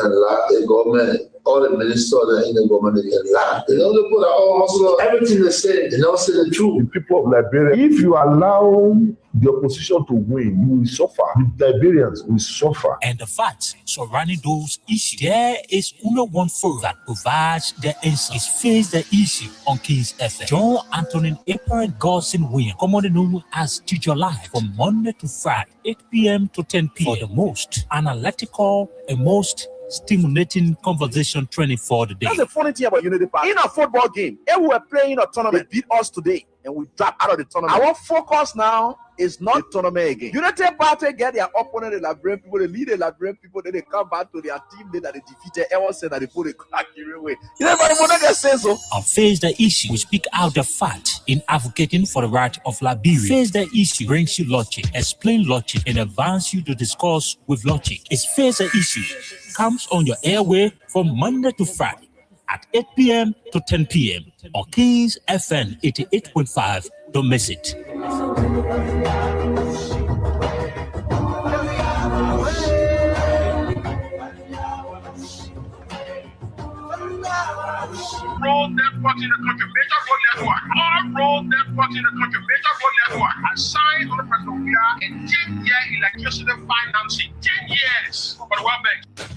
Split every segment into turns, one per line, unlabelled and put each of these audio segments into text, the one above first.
can laugh. The government, all the ministers in the government, they can laugh. They don't put all hustle, everything they say. They don't say the truth.
The people of Liberia, if you allow the opposition to win, you will suffer. The Liberians will suffer.
And the facts surrounding those issues, there is only one forum that provides the answer. It's Face the Issue on Kings FM. John Anthony April Godson William, commonly known as Teacher Live, from Monday to Friday, 8 p.m. to 10 p.m. for the most analytical and most stimulating conversation training for the day.
That's the funny thing about Unity Park. In a football game, if we were playing a tournament, they beat us today and we drop out of the tournament. Our focus now is not the tournament again. Unity Party get their opponent, the Liberian people, they lead the Liberian people, then they come back to their team that they defeated. Everyone said that they put a crack away. You know, everybody want to say so.
On Face the Issue, we speak out the fact in advocating for the right of Liberia. Face the Issue brings you logic, explain logic, and advance you to discuss with logic. It's Face the Issue. Comes on your airway from Monday to Friday at 8 p.m. to 10 p.m. on Kings FM 88.5. Don't miss it.
Road network in the country, major road network. All road network in the country, major road network. Assigned to the President in 10-year electricity financing. 10 years for the World Bank.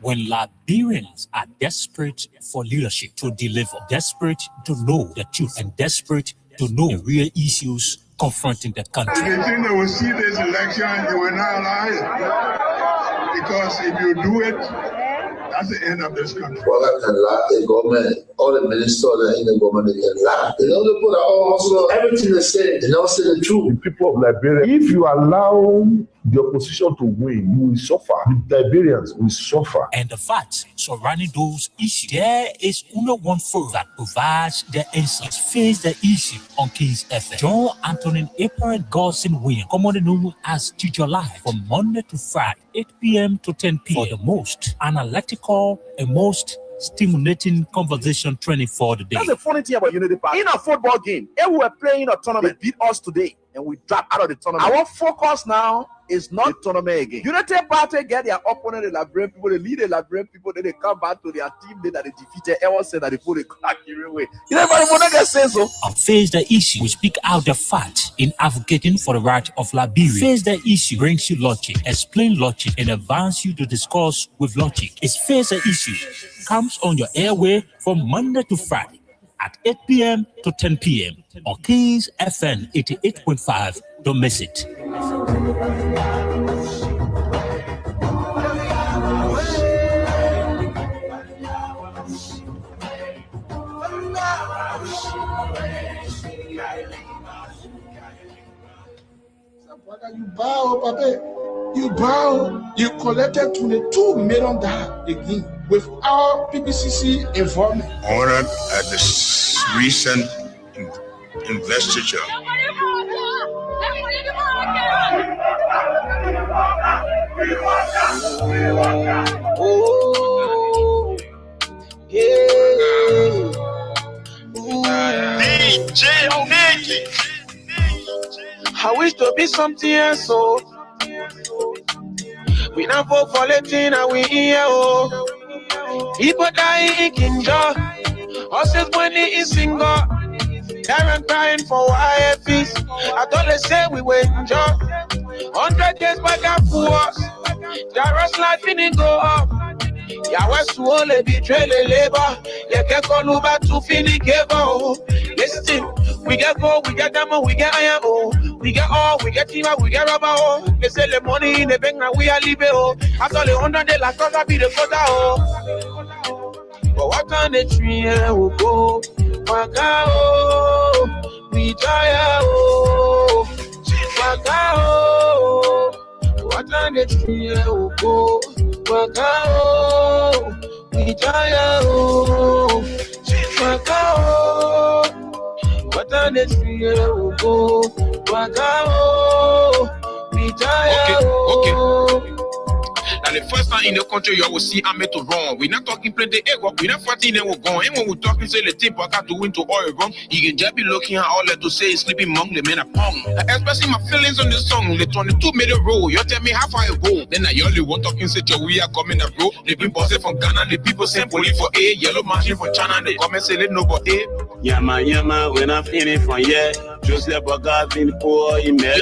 When Liberians are desperate for leadership to deliver, desperate to know the truth, and desperate to know the real issues confronting the country.
They think they will see this election, they will not lie. Because if you do it, that's the end of this country.
Well, can laugh. The government, all the ministers in the government, they can laugh. They don't put all hustle, everything they say. They don't say the truth.
The people of Liberia, if you allow the opposition to win, you will suffer. The Liberians will suffer.
And the facts surrounding those issues, there is only one forum that provides the answer. It's Face the Issue on Kings FM. John Anthony April Godson William, commonly known as Teacher Live, from Monday to Friday, 8 p.m. to 10 p.m. for the most analytical and most stimulating conversation training for the day.
That's the funny thing about Unity Park. In a football game, if we were playing a tournament, they beat us today and we drop out of the tournament. Our focus now is not the tournament again. Unity Party get their opponent, the Liberian people, they lead the Liberian people, then they come back to their team that they defeated. Everyone said that they put a crack away. You know, everybody want to say so.
On Face the Issue, we speak out the fact in advocating for the right of Liberia. Face the Issue brings you logic, explain logic, and advance you to discuss with logic. It's Face the Issue. Comes on your airway from Monday to Friday at 8 p.m. to 10 p.m. on Kings FM 88.5. Don't miss it.
You bow, Papa. You bow. You collected $22 million again without PPCC involvement.
Honored at this recent investiture.
Oh, yeah.
DJ Onegi.
I wish to be something else, so we not vote for Latin and we here, oh. People dying in Kinja, horses money is single. Parents crying for YFs. I thought they say we were enjoy. 100 days back and forth. Jaros life didn't go up. Yahweh only betray the labor. You can't call over to finish cable. Listen, we get gold, we get diamond, we get iron, oh. We get all, we get timber, we get rubber, oh. They sell the money in the bank and we are leaving, oh. After the 100 days, like I be the quota, oh. But what kind of tree will go? Waka, oh. We tire, oh. Waka, oh. What kind of tree will go? Waka, oh. We tire, oh. Waka, oh. What kind of tree will go? Waka, oh. We tire, oh.
Now
the first time in the country you will see army to run. We not talking plenty ego, we not fighting and we're going. And when we talking say the tip I got to win to oil run, you can just be looking at all that to say sleeping among the men upon. Expressing my feelings on the song, the 22 minute roll. You tell me how far I go. Then I only want talking say we are coming up bro. They been bossing from Ghana, the people send police for A, yellow machine from China, they come and say they know but A.
Yama, when I'm feeling from here, just let Boga been poor in mess.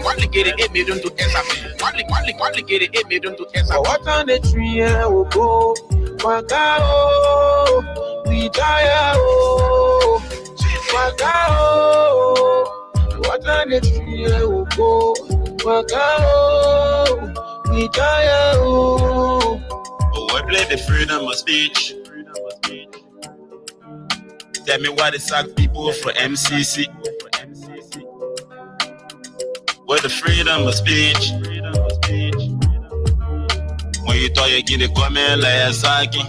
What they get it made into SAP. What they get it made into SAP.
What on the tree will go? Wakao, we die. Wakao, what on the tree will go? Wakao, we die. Oh, I play the freedom of speech. Tell me why they sack people for MCC. Where the freedom of speech. When you thought you get the comment like Saki.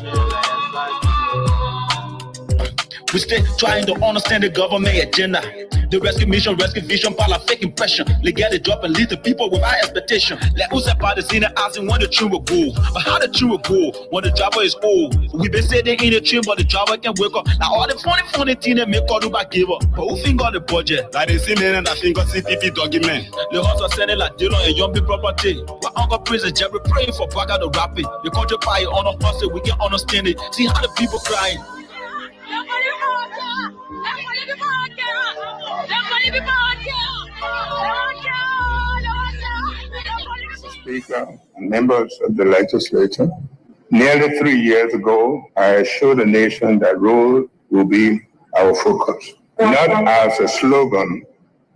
We still trying to understand the government agenda. The rescue mission, rescue vision, by a fake impression. They get a job and lead the people with high expectation. Like who's that part is in the asking when the train will go. But how the train will go when the driver is old? We been sitting in the train, but the driver can wake up. Now all the funny things they make all do back give up. But who think on the budget? Like they see me and I think on CPP document. They also said it like deal on a young people property. But Uncle President Jerry praying for back out the rapid. The country pie on a hustle, we can understand it. See how the people crying.
Mr. Speaker, members of the legislature, nearly 3 years ago, I assured the nation that road will be our focus, not as a slogan,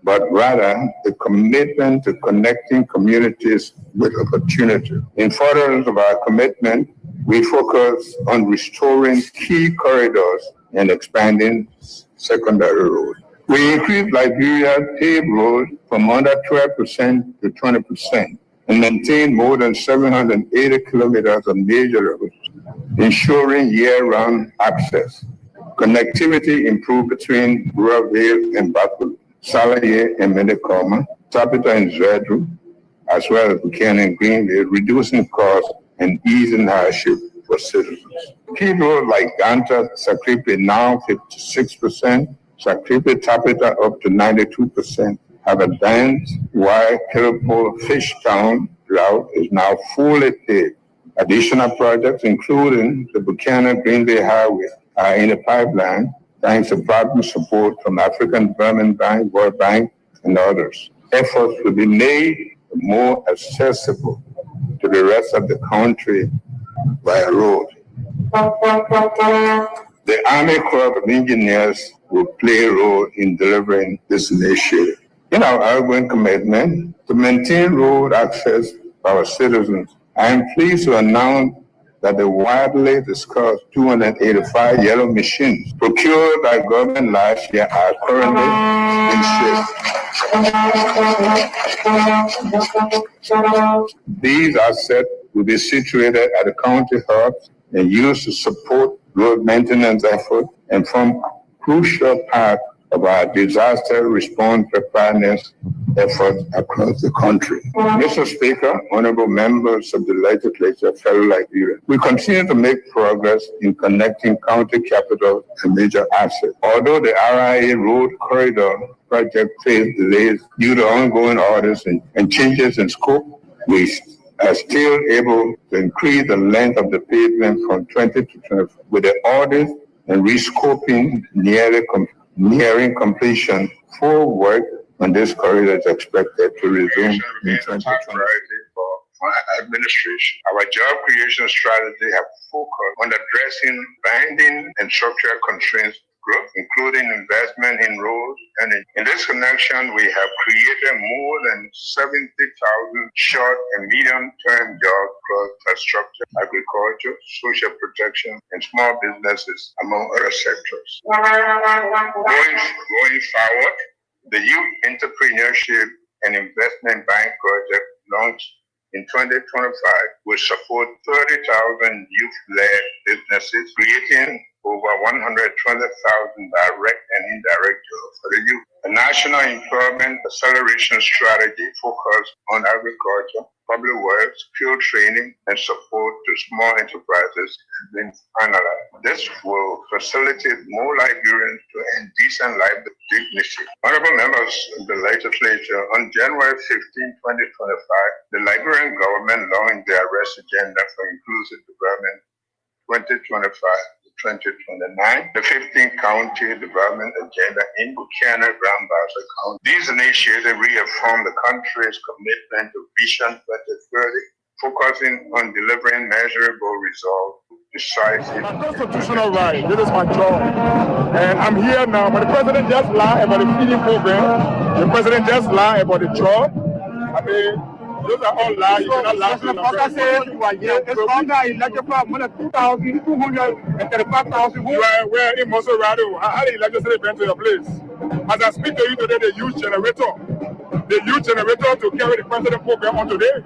but rather a commitment to connecting communities with opportunity. In furtherance of our commitment, we focus on restoring key corridors and expanding secondary roads. We increased Liberia paved road from under 12% to 20% and maintained more than 780 kilometers of major roads, ensuring year-round access. Connectivity improved between Ruraville and Baku, Salaye and Medekoma, Tapita and Zedru, as well as Buchanan Greenville, reducing costs and easing hardship for citizens. Key roads like Ganta, Sakripe now 56%, Sakripe Tapita up to 92%, have advanced, while Kiripo Fishtown route is now fully paved. Additional projects, including the Buchanan Greenville Highway, are in the pipeline, thanks to partner support from African Development Bank, World Bank, and others. Efforts will be made more accessible to the rest of the country by road. The Army Corps of Engineers will play a role in delivering this initiative. In our ongoing commitment to maintain road access for our citizens, I am pleased to announce that the widely discussed 285 yellow machines procured by government last year are currently in shape. These assets will be situated at the county hubs and used to support road maintenance efforts and form crucial part of our disaster response preparedness efforts across the country. Mr. Speaker, honorable members of the legislature, fellow Liberians, we continue to make progress in connecting county capitals and major assets. Although the RIA Road Corridor project faced delays due to ongoing orders and changes in scope, we are still able to increase the length of the pavement from 20 to 25. With the orders and rescoping nearing completion, full work on this corridor is expected to resume in 2020.
For my administration, our job creation strategy have focused on addressing binding and structural constraints growth, including investment in roads. And in this connection, we have created more than 70,000 short and medium-term jobs across infrastructure, agriculture, social protection, and small businesses, among other sectors. Going forward, the Youth Entrepreneurship and Investment Bank project launched in 2025 will support 30,000 youth-led businesses, creating over 120,000 direct and indirect jobs for the youth. The National Employment Acceleration Strategy focused on agriculture,
public works, field training, and support to small enterprises has been finalized. This will facilitate more Liberians to earn decent life with dignity. Honorable members of the legislature, on January 15, 2025, the Liberian government launched the Arrest Agenda for Inclusive Development 2025. 2029, the 15th County Development Agenda in Buchanan, Grand Bassa County. These initiatives reaffirm the country's commitment to Vision 2030, focusing on delivering measurable results decisive.
My constitutional right, this is my job. And I'm here now, but the president just lied about the feeding program. The president just lied about the job. I mean, those are all lies. You cannot lie to the more than 235,000. Where in Mosorado, how the legislature went to your place? As I speak to you today, they use generator. They use generator to carry the president program on today.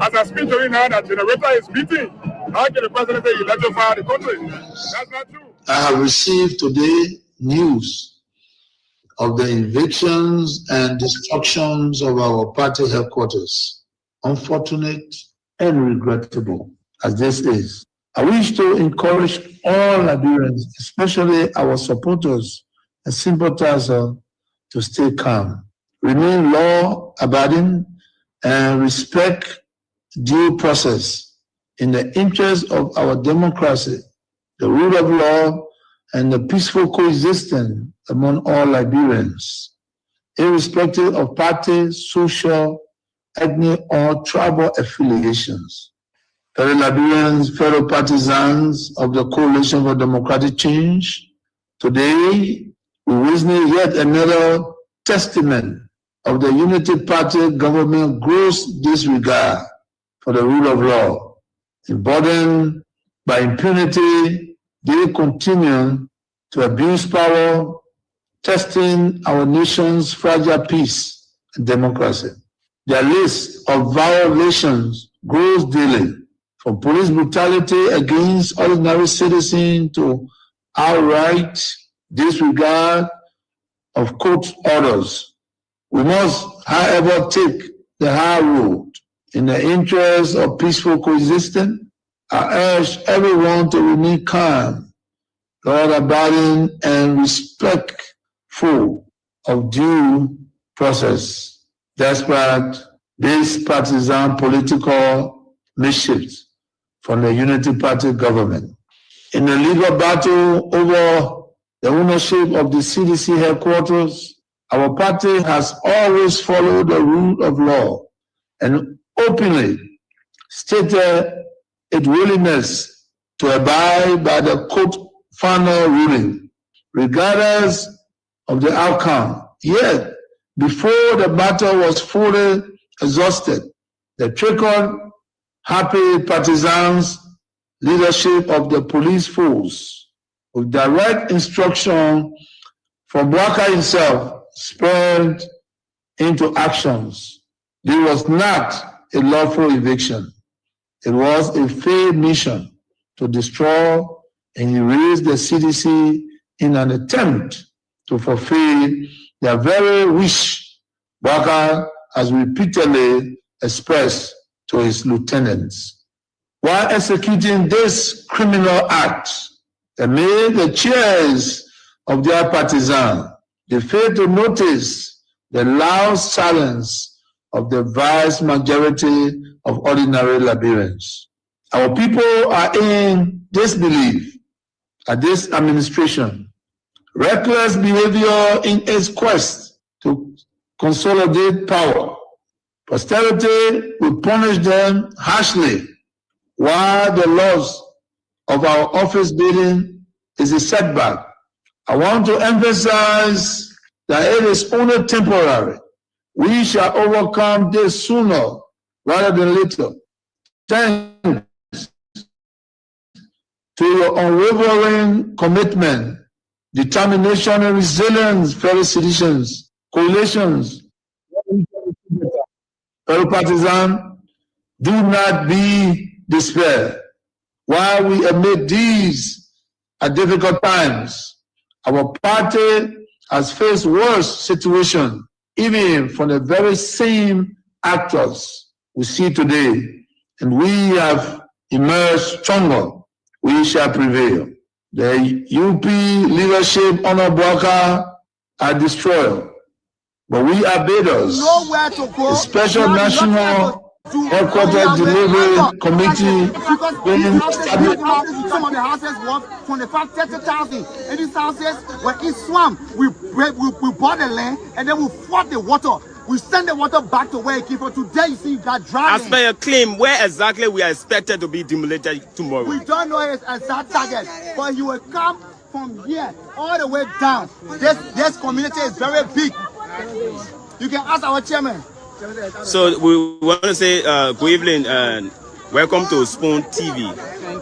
As I speak to you now, that generator is beating. How can the president say electrify the country? That's not true.
I have received today news of the evictions and destructions of our party headquarters. Unfortunate and regrettable as this is. I wish to encourage all Liberians, especially our supporters and sympathizers, to stay calm, remain law-abiding, and respect due process in the interest of our democracy, the rule of law, and the peaceful coexistence among all Liberians, irrespective of party, social, ethnic, or tribal affiliations. Fellow Liberians, fellow partisans of the Coalition for Democratic Change, today we witness yet another testament of the Unity Party government gross disregard for the rule of law. Emboldened by impunity, they continue to abuse power, testing our nation's fragile peace and democracy. Their list of violations grows daily, from police brutality against ordinary citizens to outright disregard of court orders. We must, however, take the high road. In the interest of peaceful coexistence, I urge everyone to remain calm, law-abiding, and respectful of due process, despite this partisan political mischiefs from the Unity Party government. In the legal battle over the ownership of the CDC headquarters, our party has always followed the rule of law and openly stated its willingness to abide by the court final ruling, regardless of the outcome. Yet, before the battle was fully exhausted, the trigger-happy partisans leadership of the police force, with direct instruction from Waka himself, spurred into actions. This was not a lawful eviction. It was a failed mission to destroy and erase the CDC in an attempt to fulfill their very wish Waka has repeatedly expressed to his lieutenants. While executing this criminal act, they made the cheers of their partisans. They failed to notice the loud silence of the vast majority of ordinary Liberians. Our people are in disbelief at this administration. Reckless behavior in its quest to consolidate power. Posterity will punish them harshly, while the loss of our office building is a setback. I want to emphasize that it is only temporary. We shall overcome this sooner rather than later. Thanks to your unwavering commitment, determination, and resilience, fellow citizens, coalitions, fellow partisans, do not be despair. While we admit these are difficult times, our party has faced worse situations, even from the very same actors we see today, and we have emerged stronger, we shall prevail. The UP leadership under Bwaka are destroyed, but we are builders.
Nowhere to go.
The Special National Headquarters Delivery Committee being established.
Some of the houses worth 25,000-30,000. In these houses, when it swam, we bought the land and then we fought the water. We send the water back to where it came from. Today, you see, you got dry.
As per your claim, where exactly we are expected to be demolited tomorrow?
We don't know his exact target, but he will come from here all the way down. This community is very big. You can ask our chairman.
So we want to say good evening and welcome to Spoon TV.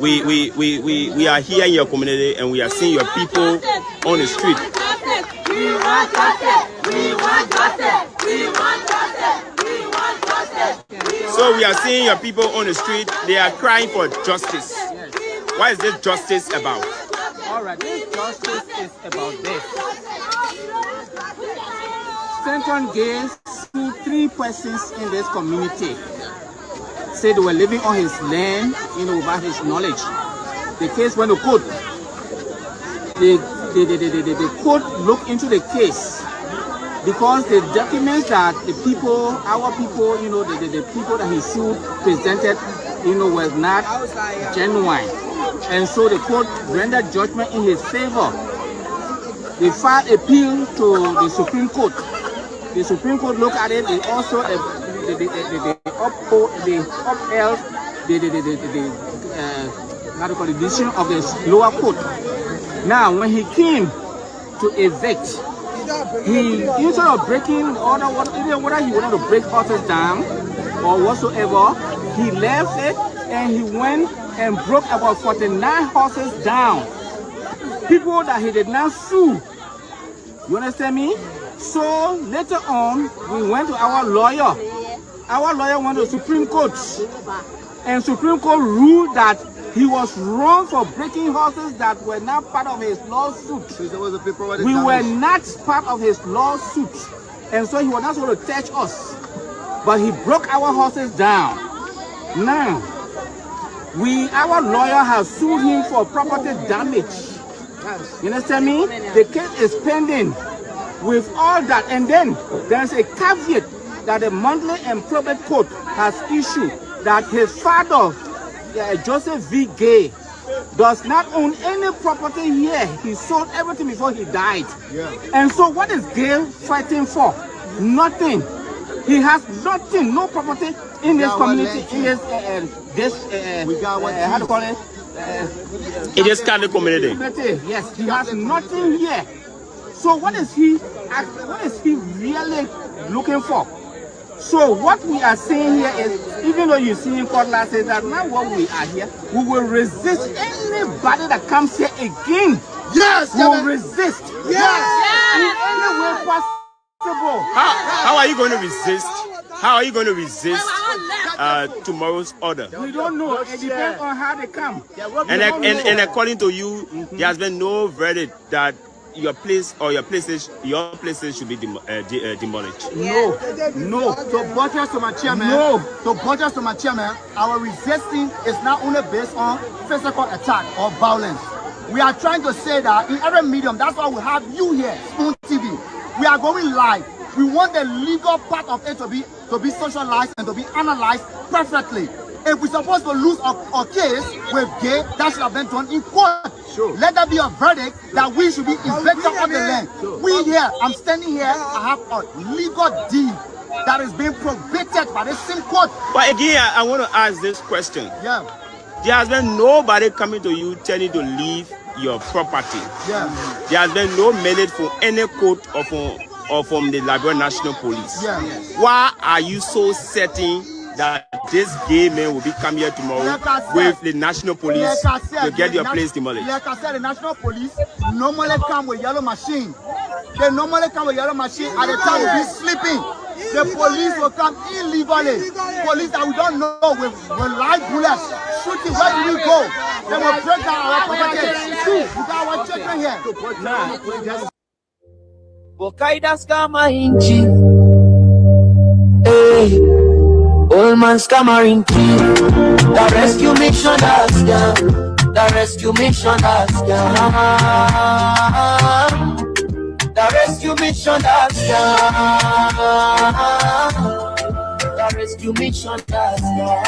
We are here in your community and we are seeing your people on the street.
We want justice. We want justice. We want justice. We want justice.
So we are seeing your people on the street. They are crying for justice. What is this justice about?
All right, this justice is about this. Fenton Gaines sued 3 persons in this community. Said they were living on his land, without his knowledge. The case went to court. The court looked into the case because the documents that the people, our people, the people that he sued presented, was not genuine. And so the court rendered judgment in his favor. They filed appeal to the Supreme Court. The Supreme Court looked at it. They also upheld the decision of the lower court. Now, when he came to evict, he, instead of breaking order, even whether he wanted to break horses down or whatsoever, he left it and he went and broke about 49 horses down. People that he did not sue. You understand me? So later on, we went to our lawyer. Our lawyer went to Supreme Court. And Supreme Court ruled that he was wrong for breaking horses that were not part of his lawsuit. We were not part of his lawsuit. And so he was not supposed to touch us. But he broke our horses down. Now, our lawyer has sued him for property damage. You understand me? The case is pending with all that. And then there's a caveat that the monthly and probate court has issued that his father, Joseph V. Gay, does not own any property here. He sold everything before he died. And so what is Gay fighting for? Nothing. He has nothing, no property in this community, in this, how to call it?
In this kind of community.
Yes, he has nothing here. So what is he really looking for? So what we are saying here is, even though you see in court last say that now what we are here, we will resist anybody that comes here again.
Yes,
we will resist. Yes, in any way possible.
How are you going to resist? How are you going to resist tomorrow's order?
We don't know. It depends on how they come.
And according to you, there has been no verdict that your place or your places should be demolished.
No. To buttress to my chairman, our resisting is not only based on physical attack or violence. We are trying to say that in every medium, that's why we have you here, Spoon TV. We are going live. We want the legal part of it to be socialized and to be analyzed perfectly. If we're supposed to lose a case with Gay, that should have been done in court. Sure. Let that be a verdict that we should be evicted of the land. Sure. We here, I'm standing here, I have a legal deed that is being probated by the same court.
But again, I want to ask this question.
Yeah.
There has been nobody coming to you telling you to leave your property.
Yeah.
There has been no mandate from any court or from the Liberia National Police.
Yeah.
Why are you so certain that this gay man will be coming here tomorrow with the National Police to get your place demolished?
Like I said, the National Police normally come with yellow machine. They normally come with yellow machine at the time we'll be sleeping. The police will come illegally. Police that we don't know with live bullets shooting. Where do we go? They will break down our property. We got our children here.
Bokaidas kama inchi.
Old man scammering chief. The rescue mission has done. The rescue mission has done. The rescue mission has done. The rescue mission has done.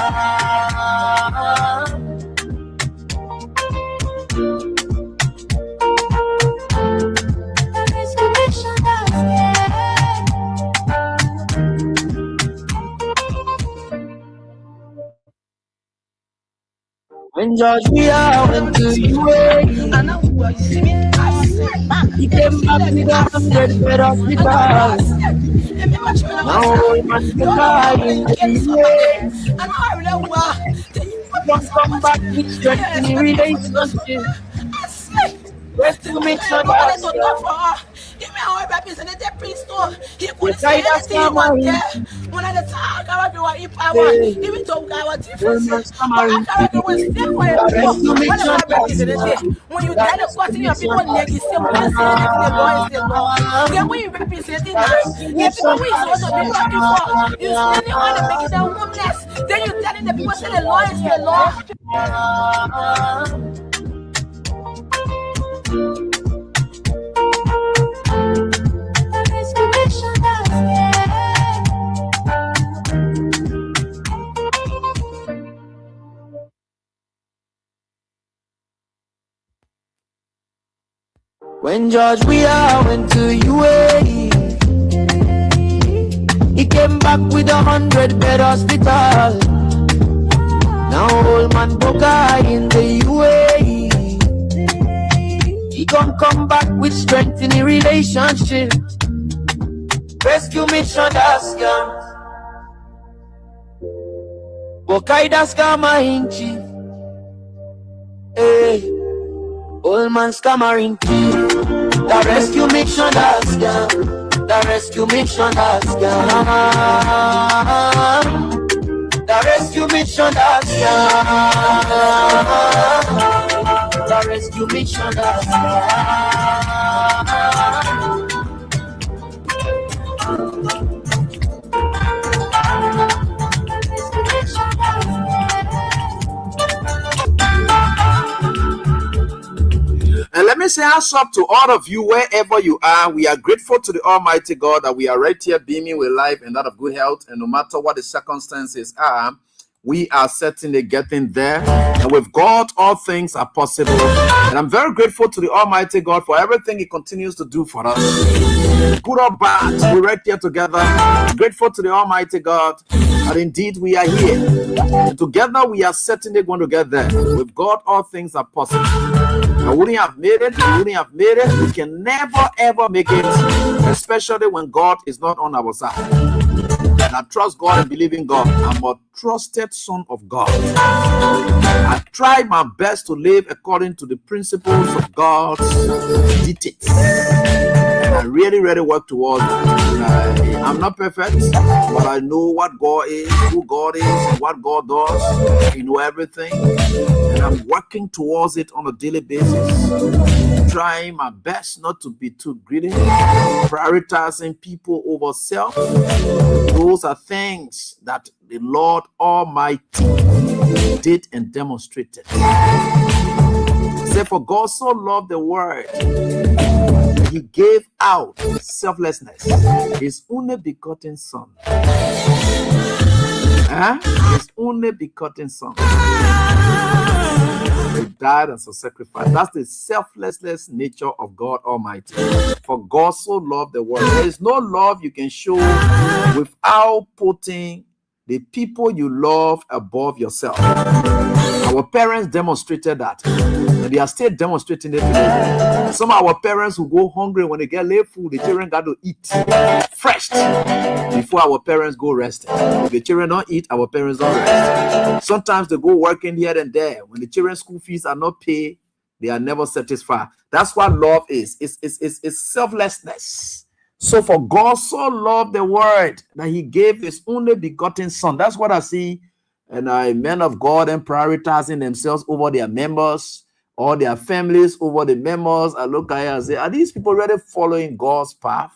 When George Weah went to UAE, he came back with 100 bed hospital. Now he must be crying in UAE. Just come back with strength in the relationship. Just to make sure that
Give me our representative priest too. He could say anything he want there. When I talk about the power, even though I was different. But I can't do it still for you. When I representative, when you try to cut in your people, they say, when I say anything, the law is the law. Then when you represent it, the people we supposed to be working for, you standing on and making them homeless. Then you telling the people, say the law is the law.
When George Weah went to UAE, he came back with 100 bed hospital. Now old man Boca in the UAE, he come back with strength in the relationship. Rescue mission das scam, Boca das scammer in chief. Hey. Old man scammer in chief. The rescue mission has scam. The rescue mission has scam. The rescue mission has scam. The rescue mission has scam.
And let me say, hands up to all of you wherever you are. We are grateful to the Almighty God that we are right here beaming with life and that of good health. And no matter what the circumstances are, we are certainly getting there. And with God, all things are possible. And I'm very grateful to the Almighty God for everything He continues to do for us. Good or bad, we're right here together. Grateful to the Almighty God that indeed we are here. And together we are certainly going to get there. With God, all things are possible. I wouldn't have made it. We wouldn't have made it. We can never, ever make it, especially when God is not on our side. And I trust God and believe in God. I'm a trusted son of God. I try my best to live according to the principles of God's dictates. And I really, really work towards it. I'm not perfect, but I know what God is, who God is, and what God does. I know everything. And I'm working towards it on a daily basis. Trying my best not to be too greedy. Prioritizing people over self. Those are things that the Lord Almighty did and demonstrated. Say, for God so loved the world, He gave out selflessness, His only begotten Son. His only begotten Son. He died as a sacrifice. That's the selflessness nature of God Almighty. For God so loved the world. There is no love you can show without putting the people you love above yourself. Our parents demonstrated that. And they are still demonstrating it today. Some of our parents who go hungry when they get late food, the children got to eat fresh before our parents go resting. If the children don't eat, our parents don't rest. Sometimes they go working here and there. When the children's school fees are not paid, they are never satisfied. That's what love is. It's selflessness. So for God so loved the world that He gave His only begotten Son. That's what I see. And men of God and prioritizing themselves over their members or their families over the members. I look at it and say, are these people really following God's path?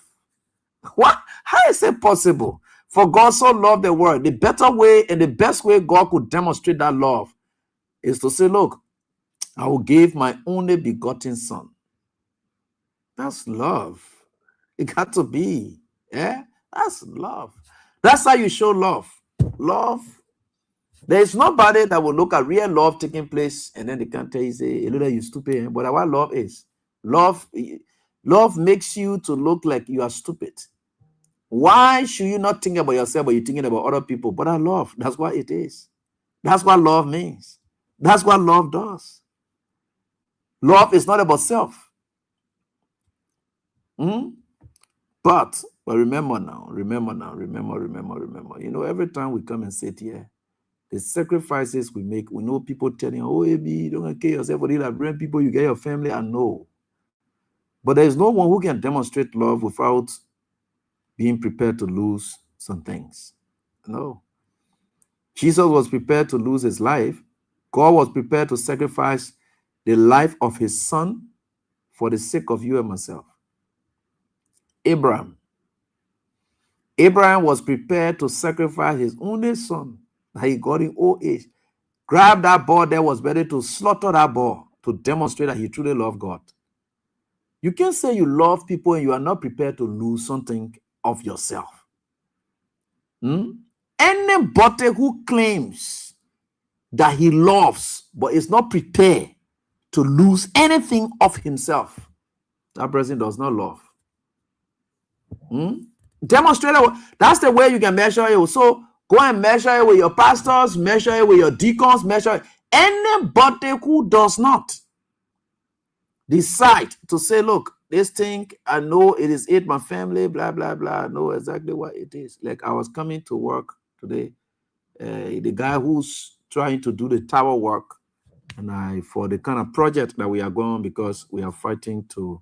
What? How is it possible
For God so loved the world. The better way and the best way God could demonstrate that love is to say, look, I will give my only begotten son. That's love. It got to be. Yeah, that's love. That's how you show love. Love. There is nobody that will look at real love taking place and then they can tell you, say, you stupid. But what love is, love makes you to look like you are stupid. Why should you not think about yourself, but you're thinking about other people? But I love. That's what it is. That's what love means. That's what love does. Love is not about self. But remember now. You know, every time we come and sit here, the sacrifices we make, we know people telling, oh, AB, don't kill yourself, but you bring people, you get your family, I know. But there is no one who can demonstrate love without being prepared to lose some things. No. Jesus was prepared to lose his life. God was prepared to sacrifice the life of his son for the sake of you and myself. Abraham was prepared to sacrifice his only son that he got in old age. Grab that boar that was ready to slaughter that boar to demonstrate that he truly loved God. You can't say you love people and you are not prepared to lose something of yourself. Anybody who claims that he loves but is not prepared to lose anything of himself, that person does not love. Demonstrate it. That's the way you can measure it. So go and measure it with your pastors, measure it with your deacons, measure it. Anybody who does not decide to say, look, this thing, I know it is my family, blah, blah, blah. I know exactly what it is. Like I was coming to work today, the guy who's trying to do the tower work, and for the kind of project that we are going, because we are fighting to,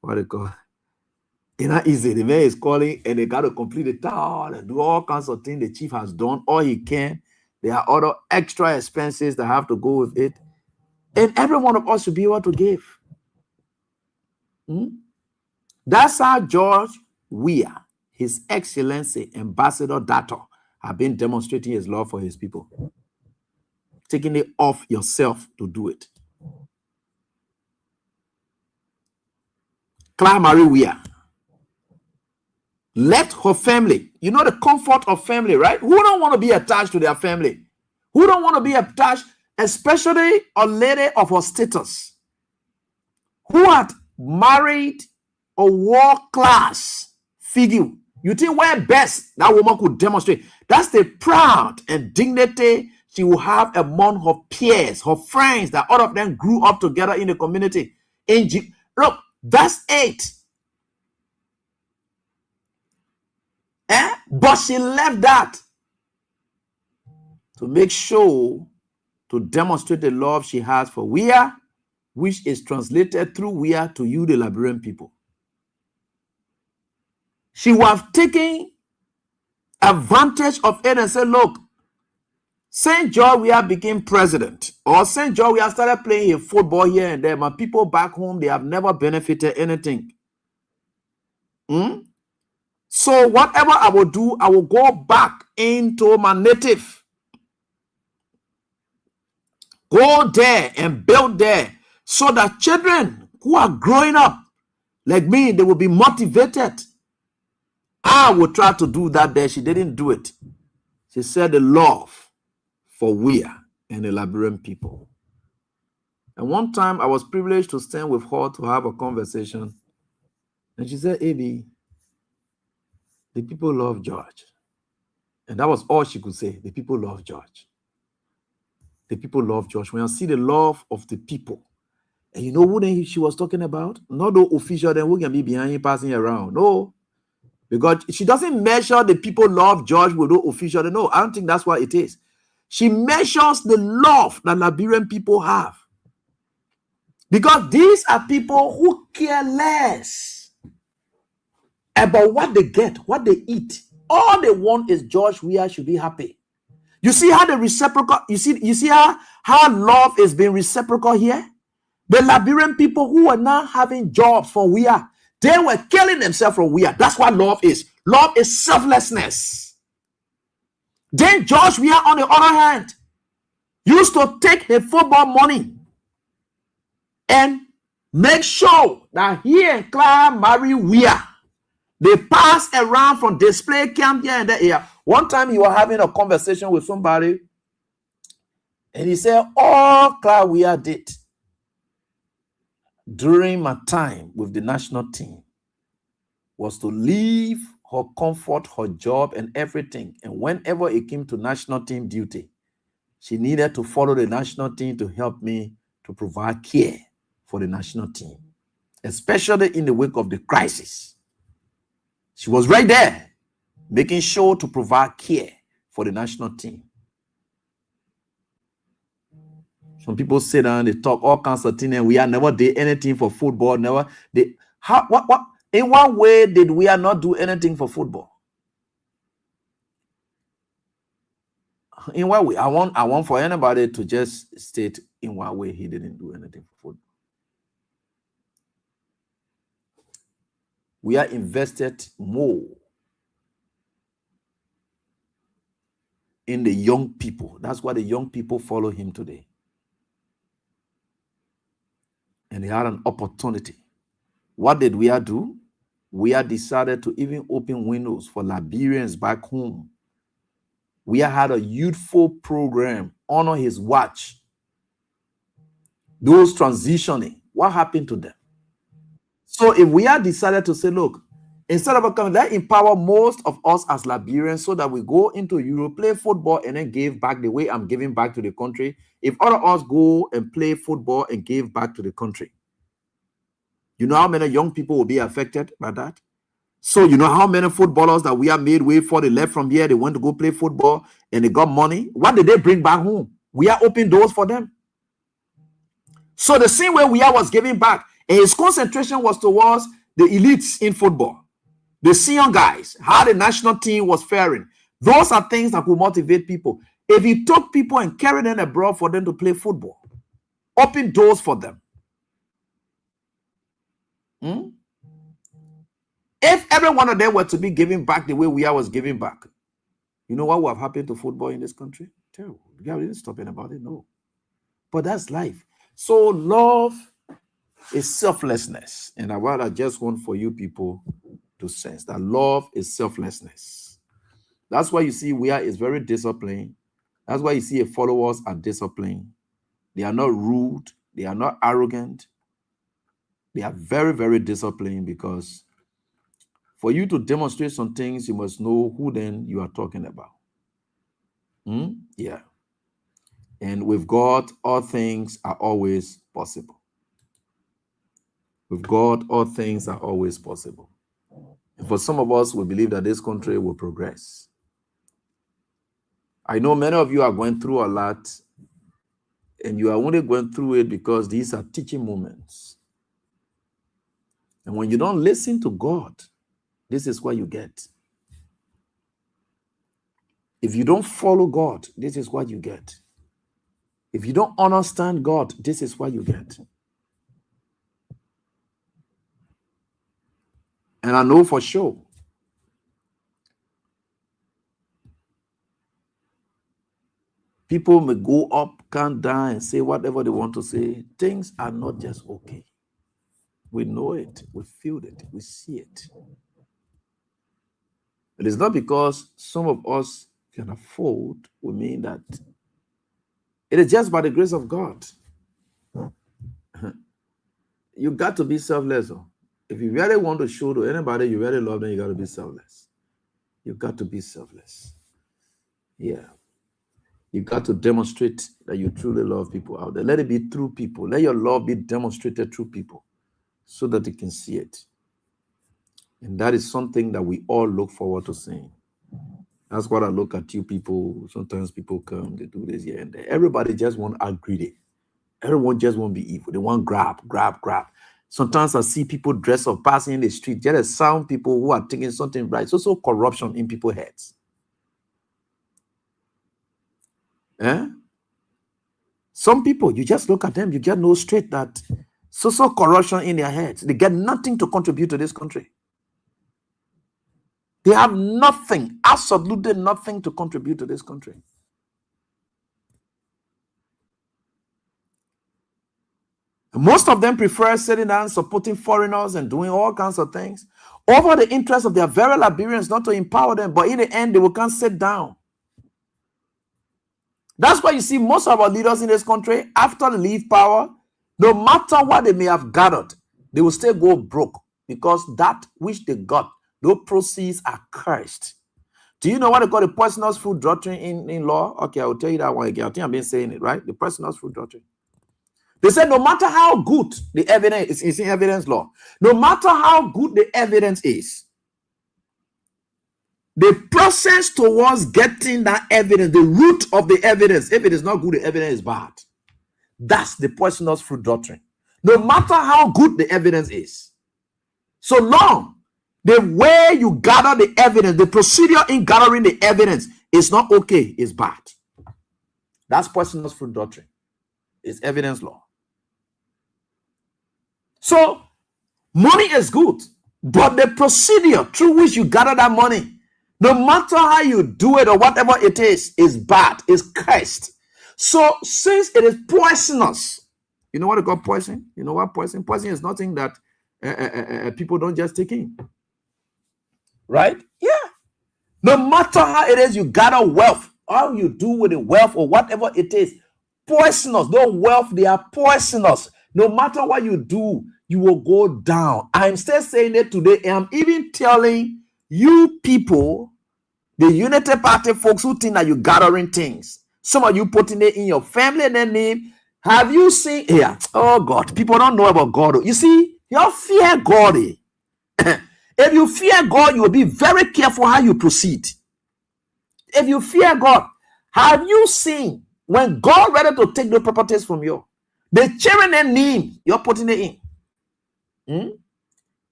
what they call, it's not easy. The man is calling and they got to complete the tower and do all kinds of things. The chief has done all he can. There are other extra expenses that have to go with it. And every one of us should be able to give. That's how George Weah, His Excellency Ambassador Dato, have been demonstrating his love for his people. Taking it off yourself to do it. Claire Marie Weah left her family. You know the comfort of family, right? Who don't want to be attached to their family? Who don't want to be attached, especially a lady of her status, who had married a world-class figure? You think where best that woman could demonstrate? That's the pride and dignity she will have among her peers, her friends, that all of them grew up together in the community. Look, that's it. But she left that to make sure to demonstrate the love she has for Weah, which is translated through Weah to you, the Liberian people. She was taking advantage of it and said, look, St. George Weah became president, or St. George Weah started playing football here and there. My people back home, they have never benefited anything. So whatever I will do, I will go back into my native. Go there and build there so that children who are growing up like me, they will be motivated. I will try to do that there. She didn't do it. She said the love for Weah and the Liberian people. And one time I was privileged to stand with her to have a conversation. And she said, AB, the people love George. And that was all she could say. The people love George. The people love George. When I see the love of the people, and you know who she was talking about? Not the official then who can be behind him passing around. No. Because she doesn't measure the people love George with no official. No, I don't think that's what it is. She measures the love that Liberian people have. Because these are people who care less about what they get, what they eat. All they want is George Weah should be happy. You see how the reciprocal, you see how love is being reciprocal here? The Liberian people who are now having jobs for Weah, they were killing themselves for Weah. That's what love is. Love is selflessness. Then George Weah, on the other hand, used to take his football money and make sure that he and Clara marry Weah. They pass around from display camp here and there. One time he was having a conversation with somebody, and he said, all Clara Weah did during my time with the national team was to leave her comfort, her job, and everything. And whenever it came to national team duty, she needed to follow the national team to help me to provide care for the national team, especially in the wake of the crisis. She was right there, making sure to provide care for the national team. Some people sit down, they talk all kinds of things, and we are never did anything for football. Never did. What? In what way did we not do anything for football? In what way? I want for anybody to just state in what way he didn't do anything for football. We are invested more in the young people. That's why the young people follow him today. And he had an opportunity. What did we do? We decided to even open windows for Liberians back home. We had a youthful program, honor his watch. Those transitioning, what happened to them? So if we had decided to say, look, instead of coming, let's empower most of us as Liberians so that we go into Europe, play football, and then give back the way I'm giving back to the country. If all of us go and play football and give back to the country, you know how many young people will be affected by that? So you know how many footballers that we have made way for, they left from here, they went to go play football, and they got money. What did they bring back home? We are opening doors for them. So the same way we was giving back, and his concentration was towards the elites in football, the senior guys, how the national team was faring. Those are things that will motivate people. If he took people and carried them abroad for them to play football, open doors for them. If every one of them were to be giving back the way we was giving back, you know what would have happened to football in this country? Terrible. We didn't stop it about it, no. But that's life. So love is selflessness. And I just want for you people to sense that love is selflessness. That's why you see Weah is very disciplined. That's why you see his followers are disciplined. They are not rude. They are not arrogant. They are very, very disciplined, because for you to demonstrate some things, you must know who then you are talking about. Yeah. And with God, all things are always possible. With God, all things are always possible. And for some of us, we believe that this country will progress. I know many of you are going through a lot, and you are only going through it because these are teaching moments. And when you don't listen to God, this is what you get. If you don't follow God, this is what you get. If you don't understand God, this is what you get. And I know for sure, people may go up, come down, and say whatever they want to say. Things are not just okay. We know it, we feel it, we see it. It is not because some of us can afford, we mean that it is just by the grace of God. You got to be selfless. If you really want to show to anybody you really love them, you got to be selfless. You got to be selfless. Yeah. You got to demonstrate that you truly love people out there. Let it be through people. Let your love be demonstrated through people so that they can see it. And that is something that we all look forward to seeing. That's what I look at you people. Sometimes people come, they do this here and there. Everybody just want to act greedy. Everyone just want to be evil. They want grab. Sometimes I see people dress up, passing in the street. There are some people who are thinking something right. It's also corruption in people's heads. Some people, you just look at them, you just know straight that social corruption in their heads. They get nothing to contribute to this country. They have nothing, absolutely nothing to contribute to this country. Most of them prefer sitting down, supporting foreigners and doing all kinds of things over the interest of their very Liberians, not to empower them, but in the end, they will can't sit down. That's why you see most of our leaders in this country, after they leave power, no matter what they may have gathered, they will still go broke because that which they got, those proceeds are cursed. Do you know what they call the poisonous fruit doctrine in law? Okay, I will tell you that one again. I think I've been saying it, right? The poisonous fruit doctrine. They said no matter how good the evidence is in evidence law, no matter how good the evidence is, the process towards getting that evidence, the root of the evidence, if it is not good, the evidence is bad. That's the poisonous fruit doctrine. No matter how good the evidence is, so long the way you gather the evidence, the procedure in gathering the evidence is not okay, is bad. That's poisonous fruit doctrine. It's evidence law. So money is good, but the procedure through which you gather that money, no matter how you do it or whatever it is bad, is cursed. So since it is poisonous, you know what they call poison? You know what poison? Poison is nothing that people don't just take in. Right? Yeah. No matter how it is you gather wealth, all you do with the wealth or whatever it is, poisonous. No wealth, they are poisonous. No matter what you do, you will go down. I'm still saying it today. And I'm even telling you people, the Unity Party folks who think that you're gathering things. Some of you putting it in your family name. Have you seen here? Oh God, people don't know about God. You see, you fear God. If you fear God, you will be very careful how you proceed. If you fear God, have you seen when God ready to take the properties from you? The children name, you're putting it in.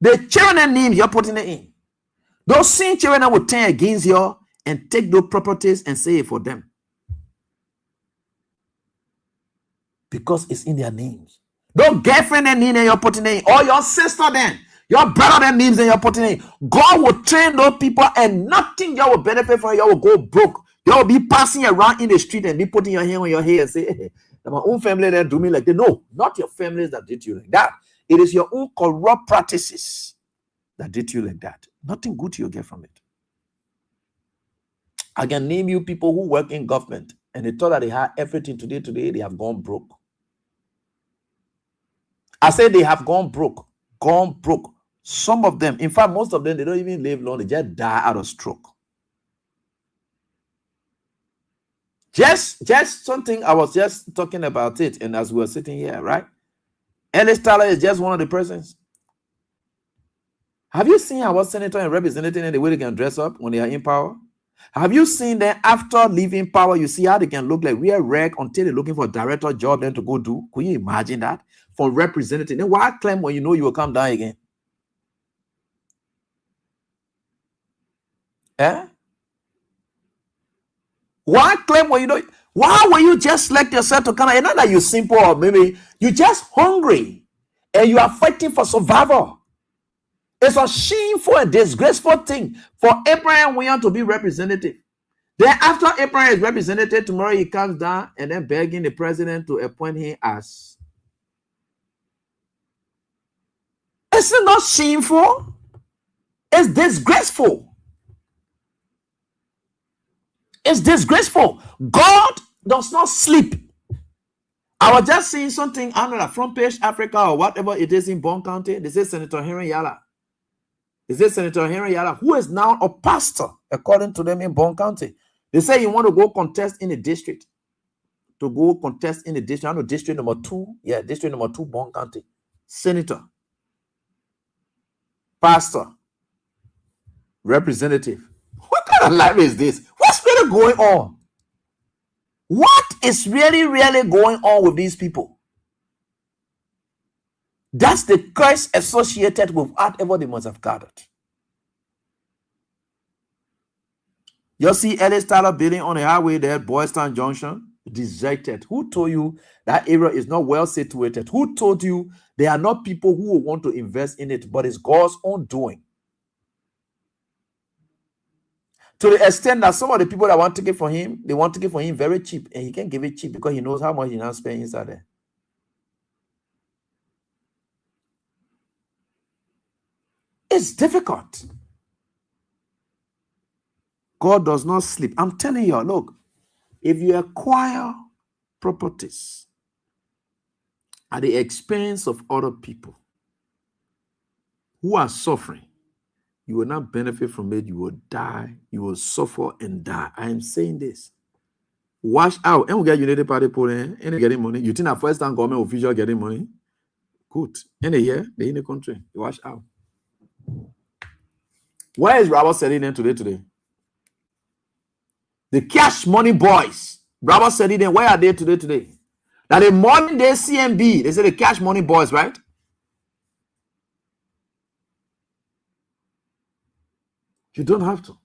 The children name, you're putting it in. Those same children will turn against you and take those properties and say it for them. Because it's in their names. Those girlfriend and name you're putting it in. Or your sister then. Your brother and names and you're putting it in. God will train those people and nothing you will benefit from. You will go broke. You will be passing around in the street and be putting your hand on your head and say, hey, my own family didn't do me like that. No, not your families that did you like that. It is your own corrupt practices that did you like that. Nothing good you'll get from it. I can name you people who work in government and they thought that they had everything today, they have gone broke. I said they have gone broke. Some of them, in fact, most of them, they don't even live long. They just die out of stroke. Just something I was just talking about it, and as we were sitting here, right? Ellis Tyler is just one of the persons. Have you seen our senator and representative and the way they can dress up when they are in power? Have you seen them after leaving power? You see how they can look like real wreck until they're looking for a director job then to go do. Could you imagine that? For representative. Then why claim when you know you will come down again? Why claim when you know? Why will you just select yourself to come? It's not that you're simple or maybe you're just hungry and you are fighting for survival. It's a shameful and disgraceful thing for Abraham Williams to be representative. Then after Abraham is representative, tomorrow he comes down and then begging the president to appoint him as. It's not shameful. It's disgraceful. It's disgraceful. God does not sleep. I was just seeing something under the Front Page Africa or whatever it is in Bond County. They say Senator Henry Yala. They say Senator Henry Yala, who is now a pastor, according to them in Bond County. They say you want to go contest in the district. To go contest in the district. I know district number 2. Yeah, district number 2, Bond County. Senator. Pastor. Representative. What kind of life is this? What's really going on? What is really going on with these people? That's the curse associated with whatever they must have gathered. You see Ellis Tyler building on a highway there at Boystown Junction, deserted. Who told you that area is not well situated? Who told you there are not people who will want to invest in it, but it's God's own doing? To the extent that some of the people that want to get for him, they want to get for him very cheap, and he can't give it cheap because he knows how much he now spend inside there. It's difficult. God does not sleep. I'm telling you, look, if you acquire properties at the expense of other people who are suffering, you will not benefit from it. You will die. You will suffer and die. I am saying this. Watch out. And we get United Party polling and getting money. You think that first time government official getting money? Good. In a year, they in the country. Watch out. Where is Robert Sediden today? The cash money boys. Robert Sediden, where are they today? Now the modern day CMB, they say the cash money boys, right? You don't have to.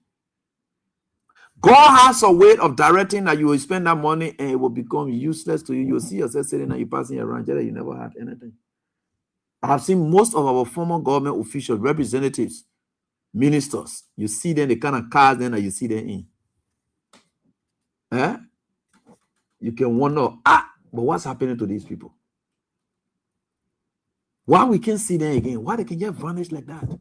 God has a way of directing that you will spend that money and it will become useless to you. You'll see yourself sitting and you're passing around that you never had anything. I have seen most of our former government officials, representatives, ministers. You see them, the kind of cars then that you see them in. You can wonder, but what's happening to these people? Why we can't see them again? Why they can just vanish like that?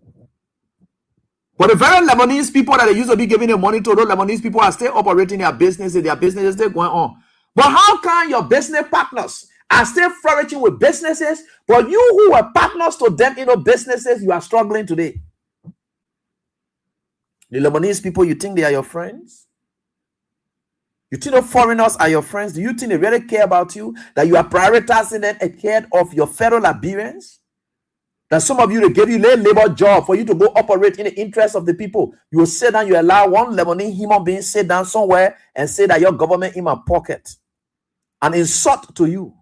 But the very Lebanese people that they used to be giving them money to, those Lebanese people are still operating their businesses still going on. But how can your business partners are still flourishing with businesses, but you who were partners to them in businesses, you are struggling today? The Lebanese people, you think they are your friends? You think the foreigners are your friends? Do you think they really care about you? That you are prioritizing them ahead of your fellow Liberians? That some of you, they give you a labor job for you to go operate in the interest of the people. You will sit down, you allow one Lebanese human being sit down somewhere and say that your government in my pocket and insult to you.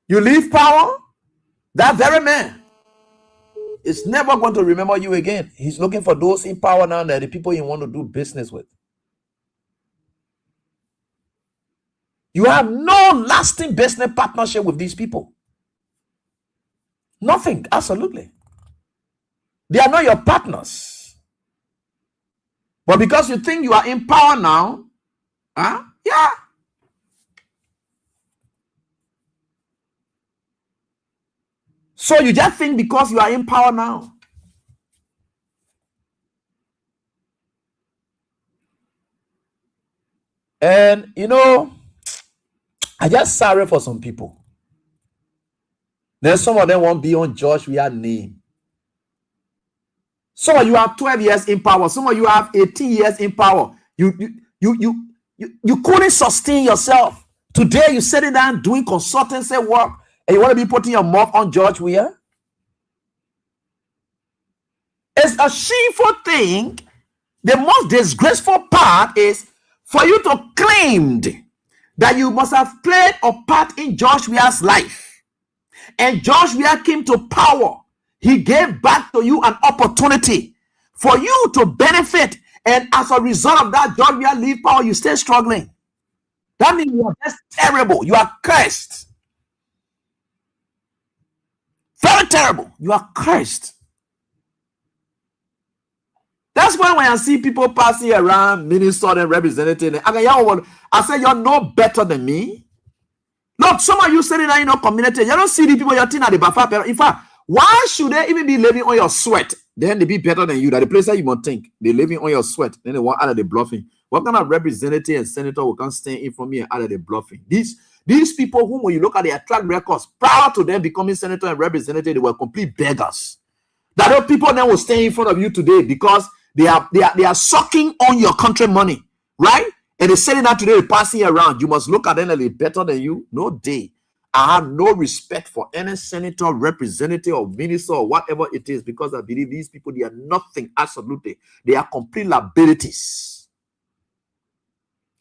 You leave power, that very man is never going to remember you again. He's looking for those in power now that the people you want to do business with. You have no lasting business partnership with these people. Nothing, absolutely. They are not your partners. But because you think you are in power now, yeah. So you just think because you are in power now. And you know, I just sorry for some people. Then some of them won't be on George Weah's name. Some of you have 12 years in power. Some of you have 18 years in power. You couldn't sustain yourself. Today you're sitting down doing consultancy work and you want to be putting your mouth on George Weah? It's a shameful thing. The most disgraceful part is for you to claim that you must have played a part in George Weah's life. And George Weah came to power. He gave back to you an opportunity for you to benefit. And as a result of that, George Weah leave power, you stay struggling. That means you are just terrible. You are cursed. Very terrible. You are cursed. That's why when I see people passing around, Minnesota and representative, I say, you're no better than me. Look, some of you sitting in your community, you don't see the people you're thinking at the Bafa. In fact, why should they even be living on your sweat? Then they be better than you. That the place that you might think they're living on your sweat. Then they want out of the bluffing. What kind of representative and senator will come stand in from me and out of the bluffing? These people whom, when you look at their track records, prior to them becoming senator and representative, they were complete beggars. That those people then will stand in front of you today because they are sucking on your country money, right? And they're sitting out today, passing around. You must look at them and they're better than you. No day. I have no respect for any senator, representative, or minister, or whatever it is, because I believe these people, they are nothing, absolutely. They are complete liabilities.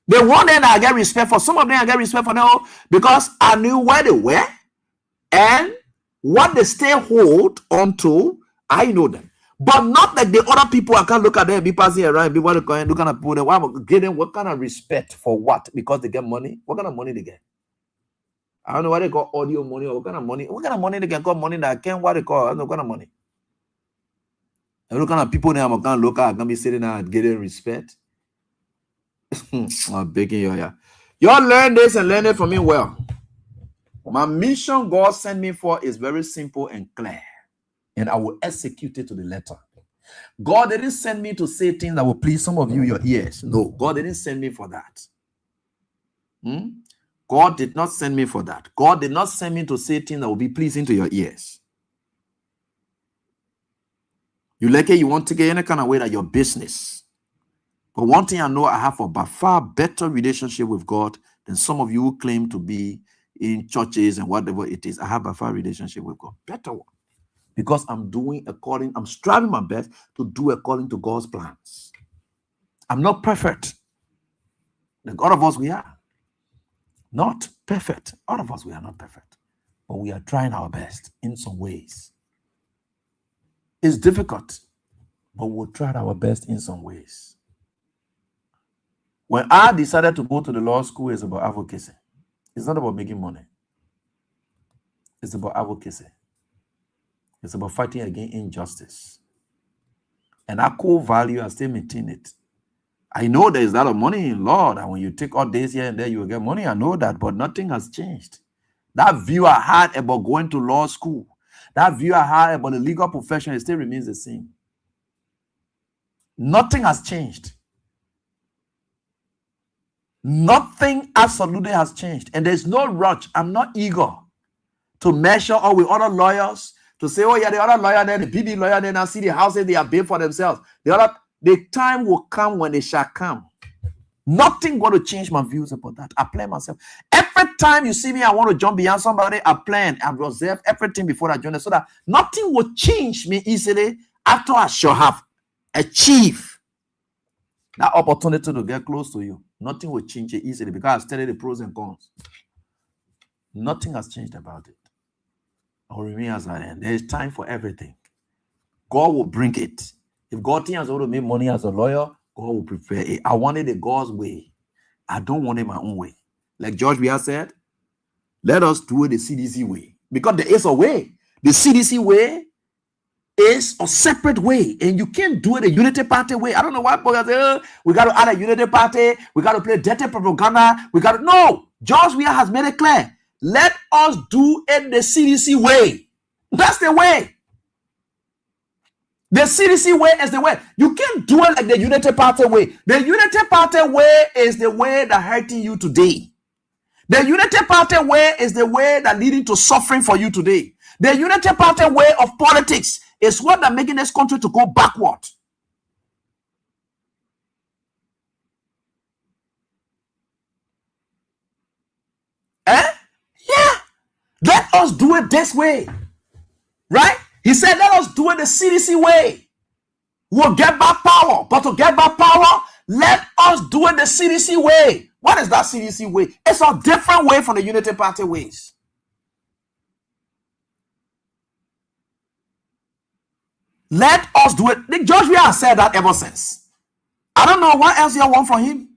The one that I get respect for, some of them I get respect for now because I knew where they were and what they still hold onto. I know them. But not like the other people. I can't look at them and be passing around, be looking at people. Give them what kind of respect for what? Because they get money. What kind of money they get? I don't know what they call audio money or what kind of money. What kind of money they can call money that I can't what they call? I don't know what kind of money. And look at people now, I'm going to look at, going to be sitting there and getting respect. I'm begging you, yeah. Y'all learn this and learn it from me well. My mission God sent me for is very simple and clear, and I will execute it to the letter. God didn't send me to say things that will please some of you, your ears. No, God didn't send me for that. God did not send me for that. God did not send me to say things that will be pleasing to your ears. You like it, you want to get any kind of way that your business. But one thing I know, I have a far better relationship with God than some of you who claim to be in churches and whatever it is. I have a far relationship with God. Better one. Because I'm striving my best to do according to God's plans. I'm not perfect. The God of us, we are not perfect. All of us, we are not perfect. But we are trying our best in some ways. It's difficult, but we'll try our best in some ways. When I decided to go to the law school, it's about advocacy. It's not about making money. It's about advocacy. It's about fighting against injustice. And I core value, I still maintain it. I know there is a lot of money in law, that when you take all days here and there, you will get money. I know that, but nothing has changed. That view I had about going to law school, that view I had about the legal profession, it still remains the same. Nothing has changed. Nothing absolutely has changed. And there's no rush. I'm not eager to measure all with other lawyers to say, oh yeah, the other lawyer there, the BB lawyer there, now see the houses they are built for themselves. The time will come when they shall come. Nothing going to change my views about that. I plan myself. Every time you see me, I want to jump beyond somebody. I plan, I reserve everything before I join them so that nothing will change me easily after I shall have achieved that opportunity to get close to you. Nothing will change it easily because I studied the pros and cons. Nothing has changed about it. I will remain as I am. There is time for everything. God will bring it. If God thinks I want to make money as a lawyer, God will prepare it. I want it the God's way. I don't want it my own way. Like George Weah said, let us do it the CDC way. Because there is a way. The CDC way is a separate way, and you can't do it the Unity Party way. I don't know why people say, oh, we got to add a Unity Party, we got to play dirty propaganda, no. George Weah has made it clear. Let us do it the CDC way. That's the way. The CDC way is the way. You can't do it like the Unity Party way. The Unity Party way is the way that hurting you today. The Unity Party way is the way that leading to suffering for you today. The Unity Party way of politics is what that making this country to go backward. Yeah. Let us do it this way. Right? He said, let us do it the CDC way. We'll get back power. But to get back power, let us do it the CDC way. What is that CDC way? It's a different way from the Unity Party ways. Let us do it. Nick George Weah has said that ever since. I don't know what else you want from him.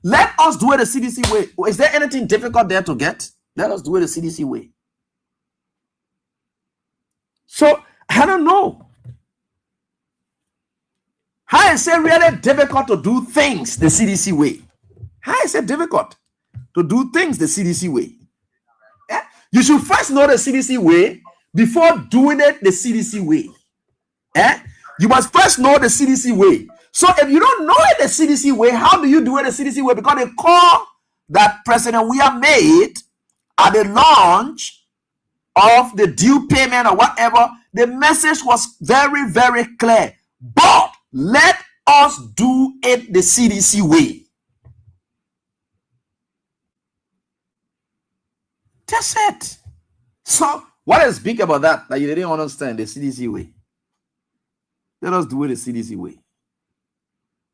Let us do it the CDC way. Is there anything difficult there to get? Let us do it the CDC way. So, I don't know. How is it really difficult to do things the CDC way? How is it difficult to do things the CDC way? Yeah? You should first know the CDC way before doing it the CDC way. Yeah? You must first know the CDC way. So if you don't know it the CDC way, how do you do it the CDC way? Because the call that President Weah made at the launch of the due payment or whatever, the message was very, very clear. But let us do it the CDC way. That's it. So what is big about that you didn't understand the CDC way? Let us do it the CDC way.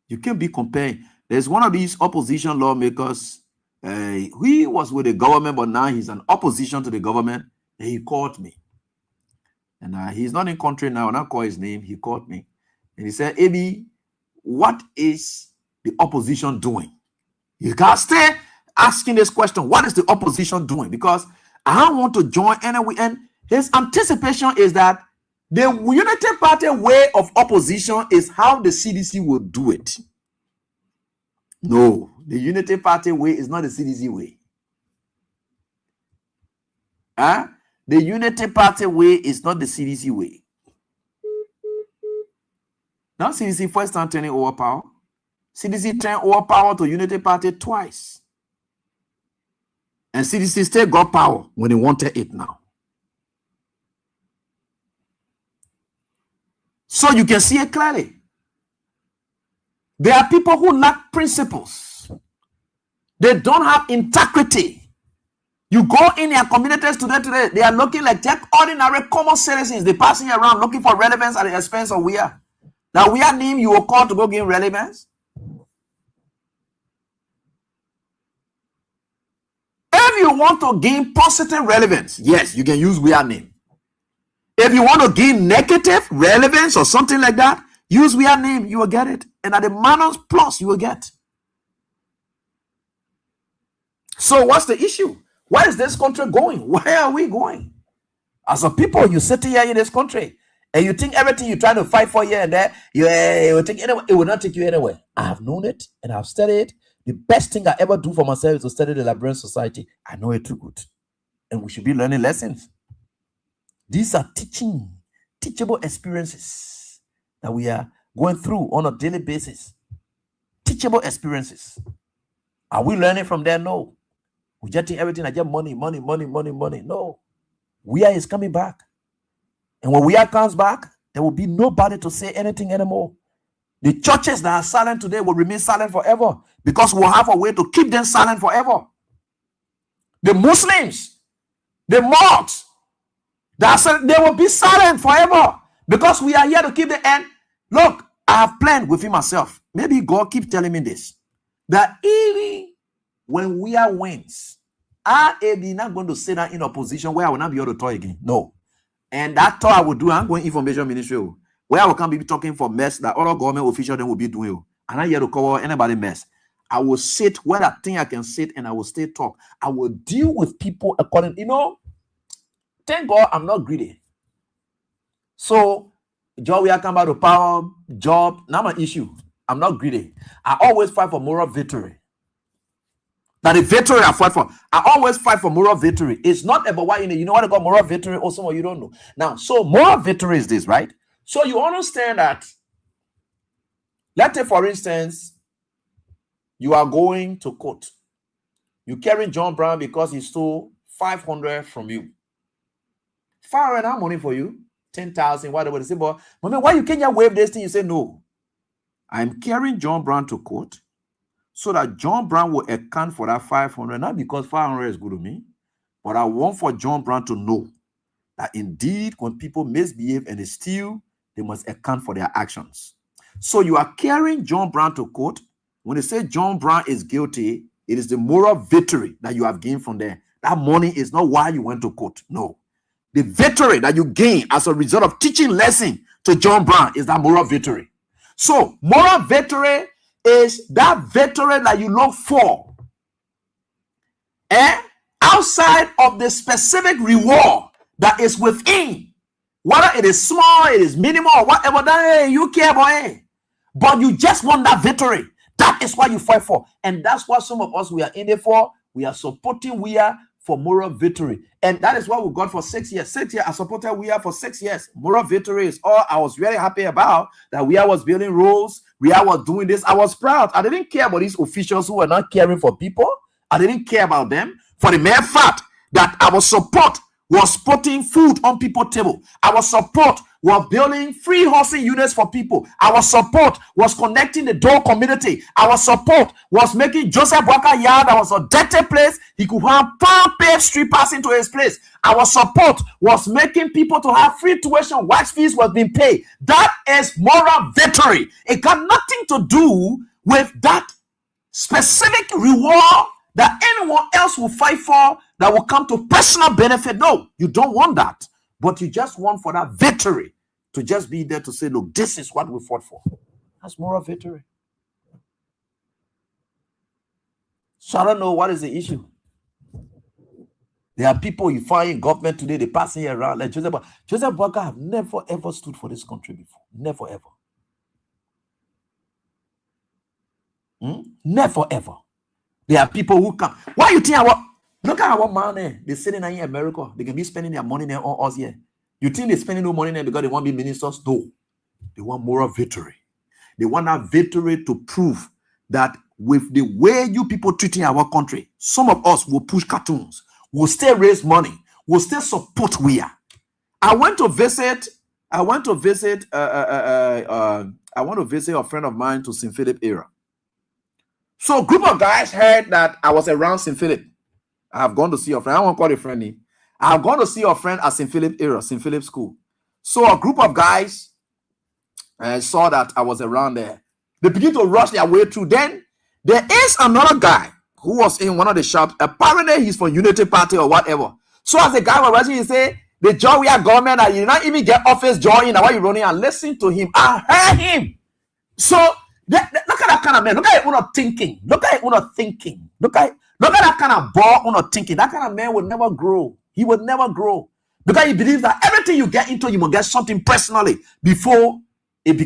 You can't be comparing. There's one of these opposition lawmakers. He was with the government, but now he's an opposition to the government. And he called me. And he's not in country now. When I call his name, he called me. And he said, Abi, what is the opposition doing? You guys stay asking this question. What is the opposition doing? Because I don't want to join anyway. And his anticipation is that The Unity Party way of opposition is how the CDC will do it. No, the Unity Party way is not the CDC way. Huh? The Unity Party way is not the CDC way. Now CDC first time turning over power. CDC turned over power to Unity Party twice. And CDC still got power when they wanted it now. So you can see it clearly. There are people who lack principles. They don't have integrity. You go in their communities today, they are looking like just ordinary common citizens. They're passing around looking for relevance at the expense of we are. Now we are name you will call to go gain relevance. If you want to gain positive relevance, yes, you can use we are name. If you want to gain negative relevance or something like that, use we are name, you will get it. And at the Manus Plus, you will get. So what's the issue? Where is this country going? Where are we going? As a people, you sit here in this country and you think everything you're trying to fight for here and there, it will not take you anywhere. I have known it and I've studied it. The best thing I ever do for myself is to study the Liberian society. I know it too good. And we should be learning lessons. These are teachable experiences that we are going through on a daily basis. Teachable experiences. Are we learning from there? No. We're getting everything like just money. No. We are is coming back. And when we are comes back, there will be nobody to say anything anymore. The churches that are silent today will remain silent forever because we'll have a way to keep them silent forever. The Muslims, the mosques, they will be silent forever because we are here to keep the end. Look, I have planned within myself. Maybe God keeps telling me this. That even when we are wins, I am not going to sit down in a position where I will not be able to talk again. No. And that talk I will do, I'm going information ministry where I will come be talking for mess that other government officials then will be doing. And I'm here to cover anybody mess. I will sit where I think I can sit and I will stay talk. I will deal with people according, thank God I'm not greedy. So, job we are coming about to power, job, not my issue. I'm not greedy. I always fight for moral victory. That the victory I fight for. I always fight for moral victory. It's not about what you know what I call moral victory, or some of you don't know. Now, so moral victory is this, right? So you understand that, let's say for instance, you are going to court. You carry John Brown because he stole 500 from you. 500 how money for you? 10,000, whatever. They say, but mommy, why you can't just waive this thing? You say, no. I'm carrying John Brown to court so that John Brown will account for that 500, not because 500 is good to me, but I want for John Brown to know that indeed when people misbehave and they steal, they must account for their actions. So you are carrying John Brown to court. When they say John Brown is guilty, it is the moral victory that you have gained from there. That money is not why you went to court. No. The victory that you gain as a result of teaching lesson to John Brown is that moral victory. So, moral victory is that victory that you look for. Outside of the specific reward that is within. Whether it is small, it is minimal, or whatever, that you care about. But you just want that victory. That is what you fight for. And that's what some of us, we are in it for. We are supporting we are for moral victory. And that is what we got for 6 years. 6 years, I supported we are for 6 years. Moral victory is all I was very happy about. That we are was building roads. We are was doing this. I was proud. I didn't care about these officials who were not caring for people. I didn't care about them for the mere fact that our support was putting food on people's table. Our support was building free housing units for people. Our support was connecting the Dole community. Our support was making Joseph Walker Yard, that was a dirty place, he could have palm-paved street passing to his place. Our support was making people to have free tuition, wax fees was being paid. That is moral victory. It got nothing to do with that specific reward that anyone else will fight for that will come to personal benefit. No, you don't want that. But you just want for that victory to just be there to say, look, this is what we fought for. That's moral victory. So I don't know what is the issue. There are people you find in government today, they passing here around like Joseph. Joseph Boakai have never ever stood for this country before. Never ever. Never ever. There are people who come. Why you think look at our money? They're sitting here in America. They can be spending their money there on us here. You think they're spending no money there because they want to be ministers? No. They want moral victory. They want that victory to prove that with the way you people treating our country, some of us will push cartoons, will still raise money, will still support we are. I want to visit a friend of mine to St. Philip area. So a group of guys heard that I was around St. Philip. I have gone to see your friend. I won't call a friend name. I have gone to see your friend at St. Philip area, St. Philip school. So a group of guys saw that I was around there. They begin to rush their way through. Then there is another guy who was in one of the shops. Apparently he's from Unity Party or whatever. So as the guy was rushing, he said, the job we are government that you not even get office join while you running, and listen to him. I heard him. So look at that kind of man. Look at it not thinking. Look at it not thinking. Look at that kind of ball not thinking. That kind of man will never grow. He will never grow. Because he believes that everything you get into, you must get something personally before it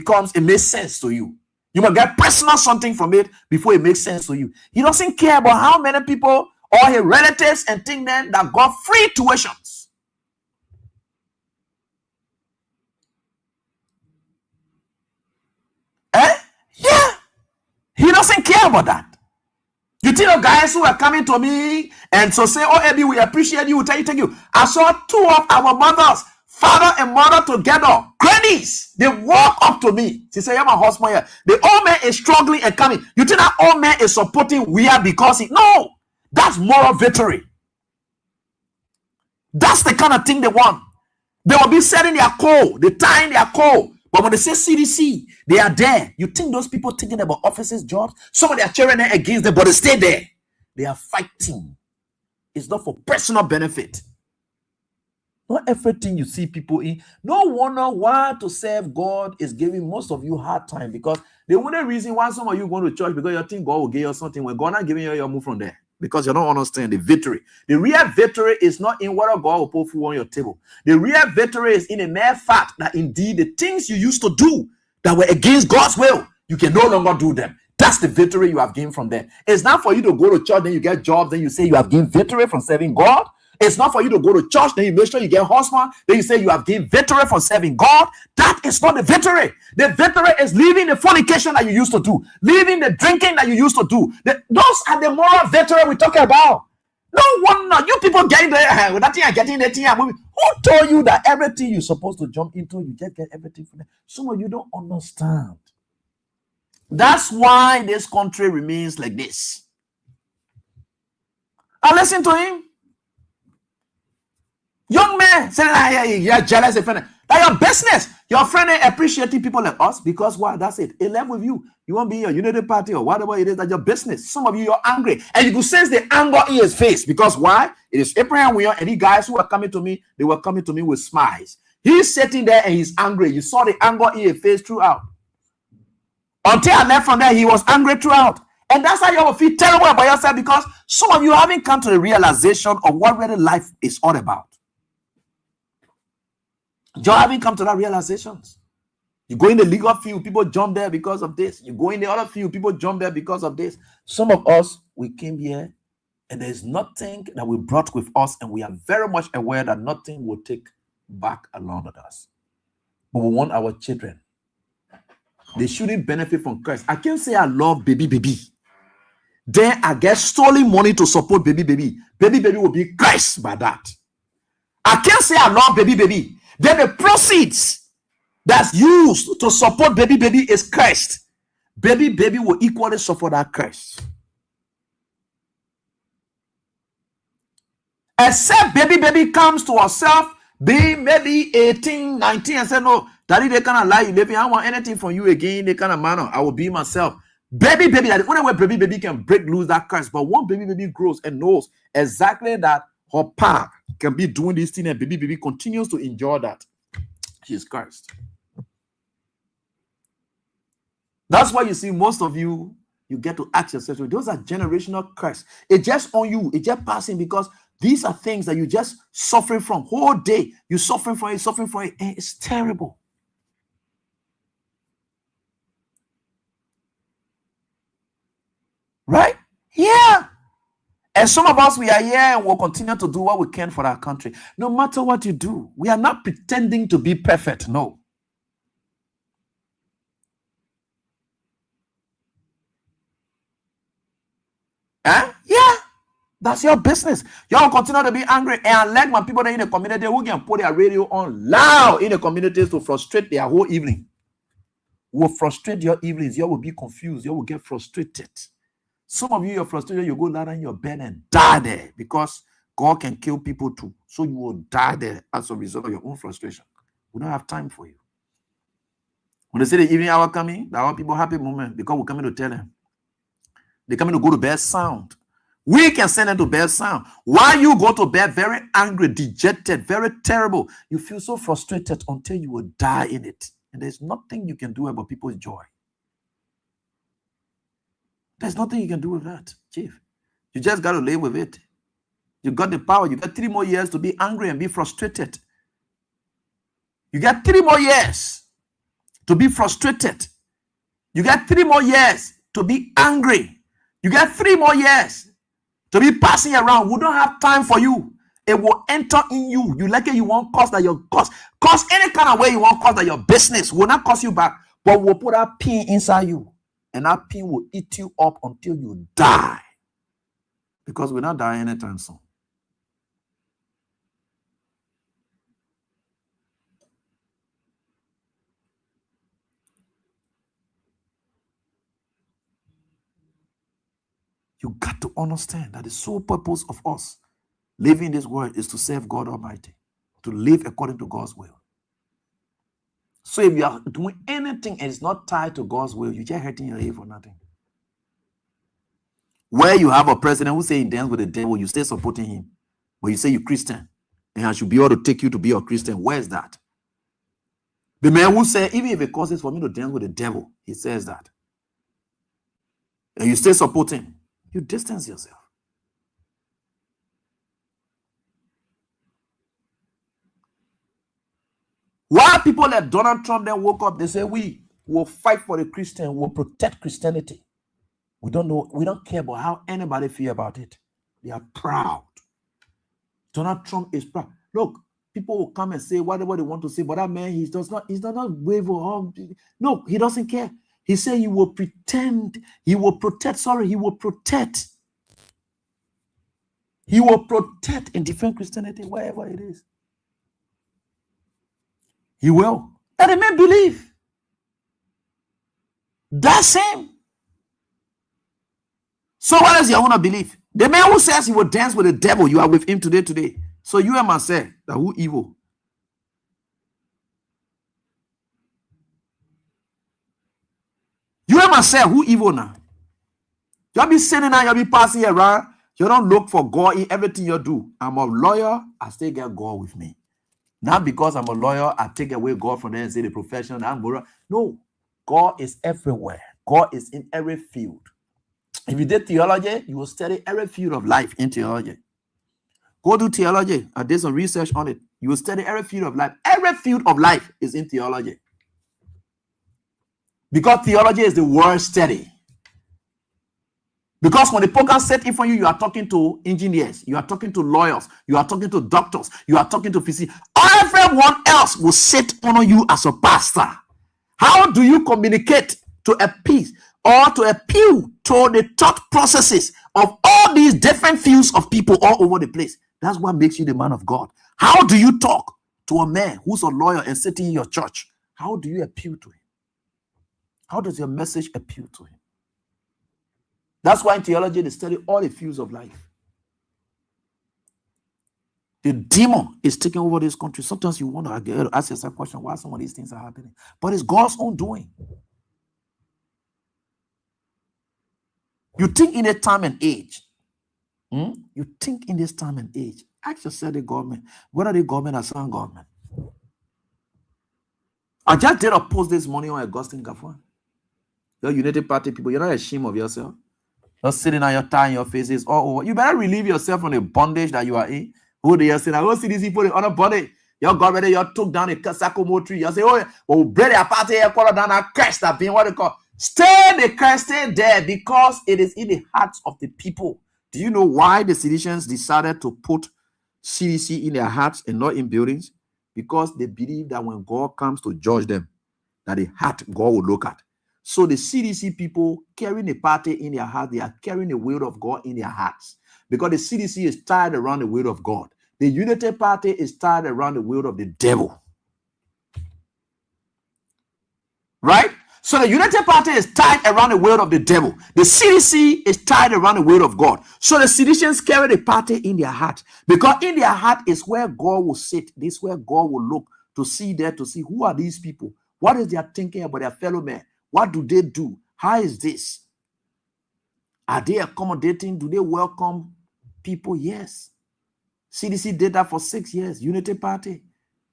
makes sense to you. You must get personal something from it before it makes sense to you. He doesn't care about how many people or his relatives and things then that got free tuitions. Yeah. He doesn't care about that. You think the guys who are coming to me and so say, oh, Eddie, we appreciate you, thank you. I saw two of our mothers, father and mother together, grannies. They walk up to me. She said, yeah, my husband here. The old man is struggling and coming. You think that old man is supporting we are because no, that's moral victory. That's the kind of thing they want. They will be setting their call, they tying their call. But when they say CDC, they are there. You think those people thinking about officers' jobs? Some of their children are against them, but they stay there. They are fighting. It's not for personal benefit. Not everything you see people in. No wonder why to serve God is giving most of you hard time, because the only reason why some of you go to church because you think God will give you something when God not giving you your move from there. Because you don't understand the victory. The real victory is not in whether God will put food on your table. The real victory is in a mere fact that indeed the things you used to do that were against God's will, you can no longer do them. That's the victory you have gained from there. It's not for you to go to church, then you get jobs, then you say you have gained victory from serving God. It's not for you to go to church, then you make sure you get husband, then you say you have gained victory from serving God. That is not the victory. The victory is leaving the fornication that you used to do, leaving the drinking that you used to do. Those are the moral victory we're talking about. No wonder you people getting there with that thing and getting that thing. Who told you that everything you're supposed to jump into, you just get everything from there? Some of you don't understand. That's why this country remains like this. I listen to him. Young man saying, you're jealous of friend. That's your business. Your friend ain't appreciating people like us because why? That's it. It left with you. You won't be in your Unity Party or whatever it is. That's your business. Some of you, you're angry. And you can sense the anger in his face. Because why? It is Abraham William and these guys who are coming to me, they were coming to me with smiles. He's sitting there and he's angry. You saw the anger in his face throughout. Until I left from there, he was angry throughout. And that's how you will feel terrible about yourself, because some of you haven't come to the realization of what really life is all about. You haven't come to that realizations. You go in the legal field, people jump there because of this. You go in the other field, people jump there because of this. Some of us, we came here and there's nothing that we brought with us, and we are very much aware that nothing will take back along with us. But we want our children. They shouldn't benefit from Christ. I can't say I love baby. Then I get stolen money to support baby. Baby will be Christ by that. I can't say I love baby. Then the proceeds that's used to support baby is Christ. Baby will equally support that Christ. Except baby comes to herself, being maybe 18, 19, and say, no, daddy, they cannot lie you, baby. I don't want anything from you again. They kind of manner. I will be myself. Baby, that the only way baby can break loose that curse. But when baby grows and knows exactly that her pa can be doing this thing, and baby continues to enjoy that, she's cursed. That's why you see most of you get to ask yourself, those are generational curse. It's just on you. It's just passing because These are things that you just suffering from whole day. You suffering from it, and it's terrible. Right? Yeah. And some of us, we are here and we'll continue to do what we can for our country. No matter what you do, we are not pretending to be perfect. No. Yeah. That's your business. Y'all continue to be angry. And like my people that in the community who can put their radio on loud in the communities to frustrate their whole evening. Will frustrate your evenings. You will be confused. You will get frustrated. Some of you, you're frustrated, you go lie in your bed and die there because God can kill people too. So you will die there as a result of your own frustration. We don't have time for you. When they say the evening hour coming, there are people happy moment because we're coming to tell them. They're coming to go to bed sound. We can send them to bed sound. Why you go to bed very angry, dejected, very terrible? You feel so frustrated until you will die in it. And there's nothing you can do about people's joy. There's nothing you can do with that, Chief. You just got to live with it. You got the power. You got 3 more years to be angry and be frustrated. You got 3 more years to be frustrated. You got 3 more years to be angry. You got 3 more years to be passing around. We don't have time for you. It will enter in you. You like it, you want cause that your cause any kind of way you want cause that your business will not cost you back, but we'll put that pin inside you. And that pain will eat you up until you die. Because we're not dying anytime soon. You got to understand that the sole purpose of us living in this world is to serve God Almighty, to live according to God's will. So if you are doing anything and it's not tied to God's will, you're just hurting your head for nothing. Where you have a president who say he dance with the devil, you stay supporting him. But you say you're Christian and I should be able to take you to be a Christian. Where is that? The man who said, even if it causes for me to dance with the devil, he says that. And you stay supporting, you distance yourself. Why people like Donald Trump then woke up, they say, we will fight for the Christian, we'll protect Christianity. We don't know, we don't care about how anybody feel about it. They are proud. Donald Trump is proud. Look, people will come and say whatever they want to say, but that man, he does not waver. No, he doesn't care. He said he will pretend, he will protect, he will protect. He will protect and defend Christianity wherever it is. He will. Let the man believe. That's him. So what else you want to believe? The man who says he will dance with the devil, you are with him today. So you and myself, that who evil? You and myself, who evil now? You'll be sitting there, you'll be passing around. You don't look for God in everything you do. I'm a lawyer, I still get God with me. Not because I'm a lawyer, I take away God from there and say the profession. No, God is everywhere. God is in every field. If you did theology, you will study every field of life in theology. Go do theology. I did some research on it. You will study every field of life. Every field of life is in theology. Because theology is the word study. Because when the program set in front of you, you are talking to engineers, you are talking to lawyers, you are talking to doctors, you are talking to physicians. Everyone else will sit on you as a pastor. How do you communicate to appeal or to appeal to the thought processes of all these different fields of people all over the place? That's what makes you the man of God. How do you talk to a man who's a lawyer and sitting in your church? How do you appeal to him? How does your message appeal to him? That's why in theology, they study all the fields of life. The demon is taking over this country. Sometimes you want to ask yourself a question, why some of these things are happening? But it's God's own doing. You think in a time and age. You think in this time and age. Ask yourself the government. Whether the government or some government. I just did a post this morning on Augustine Gafwan. The United Party people, you're not ashamed of yourself. Just sitting on your tie in your faces all over. You better relieve yourself from the bondage that you are in. Who they are saying, I go CDC put it on a body. You got ready, you took down a Sakomo tree. You say, oh, well, bread a party here, call down a crest that being what they call. Stay the crest, stay there because it is in the hearts of the people. Do you know why the Sidicians decided to put CDC in their hearts and not in buildings? Because they believe that when God comes to judge them, that the heart God will look at. So the CDC people carrying a party in their heart, they are carrying the will of God in their hearts. Because the CDC is tied around the will of God. The Unity Party is tied around the will of the devil. Right? So the Unity Party is tied around the will of the devil. The CDC is tied around the will of God. So the Sidicians carry the party in their heart. Because in their heart is where God will sit. This is where God will look to see there, to see who are these people. What is their thinking about their fellow men? What do they do? How is this? Are they accommodating? Do they welcome people? Yes. CDC did that for 6 years. Unity Party.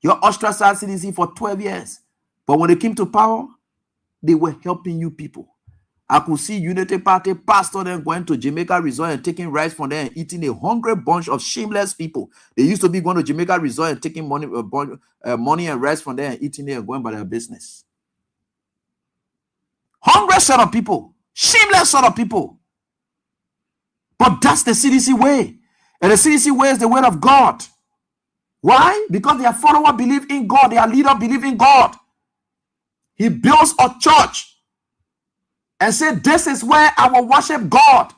You ostracized CDC for 12 years. But when they came to power, they were helping you people. I could see Unity Party pastor then going to Jamaica Resort and taking rice from there and eating a hungry bunch of shameless people. They used to be going to Jamaica Resort and taking money and rice from there and eating it and going by their business. Hungry sort of people. Shameless sort of people. But that's the CDC way. And the CDC way is the word of God. Why? Because their follower believe in God. Their leader believe in God. He builds a church and said, this is where I will worship God.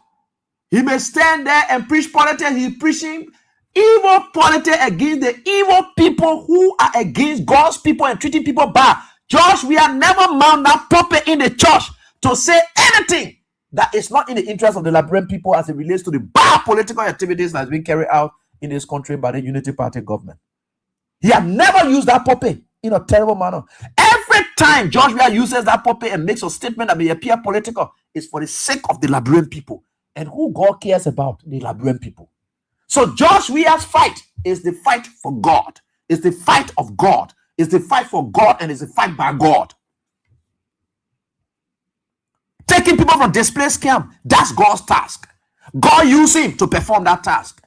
He may stand there and preach politics. He's preaching evil politics against the evil people who are against God's people and treating people bad. Josh, we have never mount that puppet in the church to say anything that is not in the interest of the Liberian people as it relates to the bad political activities that has been carried out in this country by the Unity Party government. He had never used that puppet in a terrible manner. Every time George Weah uses that puppet and makes a statement that may appear political, it's for the sake of the Liberian people. And who God cares about? The Liberian people. So George Weah's fight is the fight for God. It's the fight of God. It's the fight for God and it's the fight by God. Taking people from displaced camp, that's God's task. God used him to perform that task.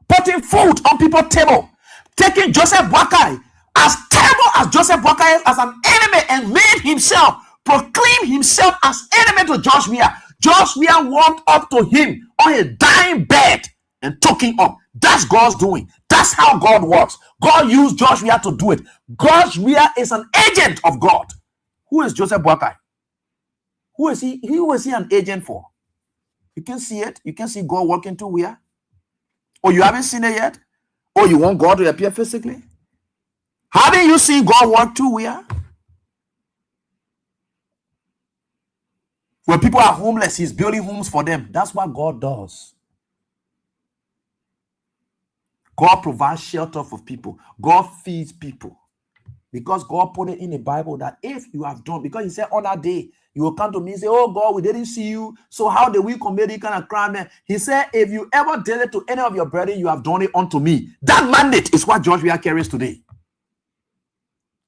Putting food on people's table. Taking Joseph Boakai, as terrible as Joseph Boakai is as an enemy, and made himself, proclaim himself as enemy to George Weah. George Weah walked up to him on his dying bed and took him up. That's God's doing. That's how God works. God used George Weah to do it. George Weah is an agent of God. Who is Joseph Boakai? Who is he? Who is he an agent for? You can see it. You can see God working through Weah. Or you haven't seen it yet? Or you want God to appear physically? Haven't you seen God work through Weah? When people are homeless, he's building homes for them. That's what God does. God provides shelter for people. God feeds people. Because God put it in the Bible that if you have done, because he said on that day, you will come to me and say, oh God, we didn't see you. So how did we commit this kind of crime? He said, if you ever did it to any of your brethren, you have done it unto me. That mandate is what George Weah carries today.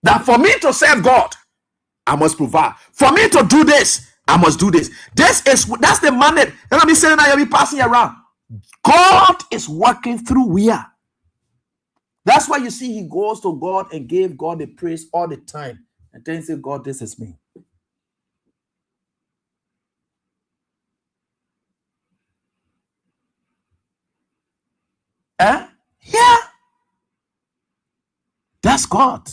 That for me to serve God, I must provide. For me to do this, I must do this. That's the mandate. And I'm saying that you'll be passing around. God is working through Weah. That's why you see he goes to God and gave God the praise all the time. And then he said, God, this is me. Yeah. That's God.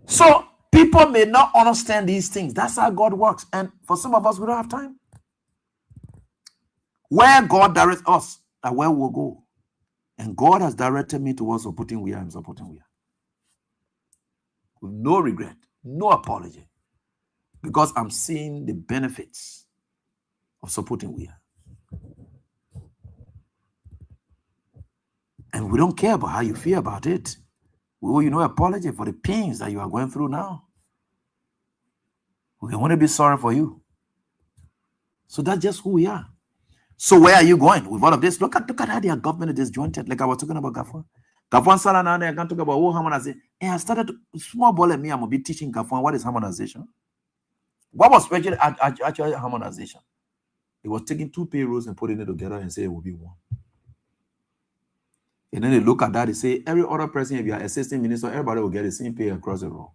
So people may not understand these things. That's how God works. And for some of us, we don't have time. Where God directs us, that's where we'll go. And God has directed me towards supporting Weah and supporting Weah. With no regret, no apology. Because I'm seeing the benefits of supporting Weah. And we don't care about how you feel about it. We owe you no apology for the pains that you are going through now. We want to be sorry for you. So that's just who we are. So where are you going with all of this? Look at how their government is disjointed. Like I was talking about Gafwan. Gafwan Salah now, they're going to talk about harmonization. And I started small ball at me. I'm going to be teaching Gafwan what is harmonization. What was actually harmonization? It was taking two payrolls and putting it together and say it will be one. And then they look at that, they say every other person, if you are assistant minister, everybody will get the same pay across the road.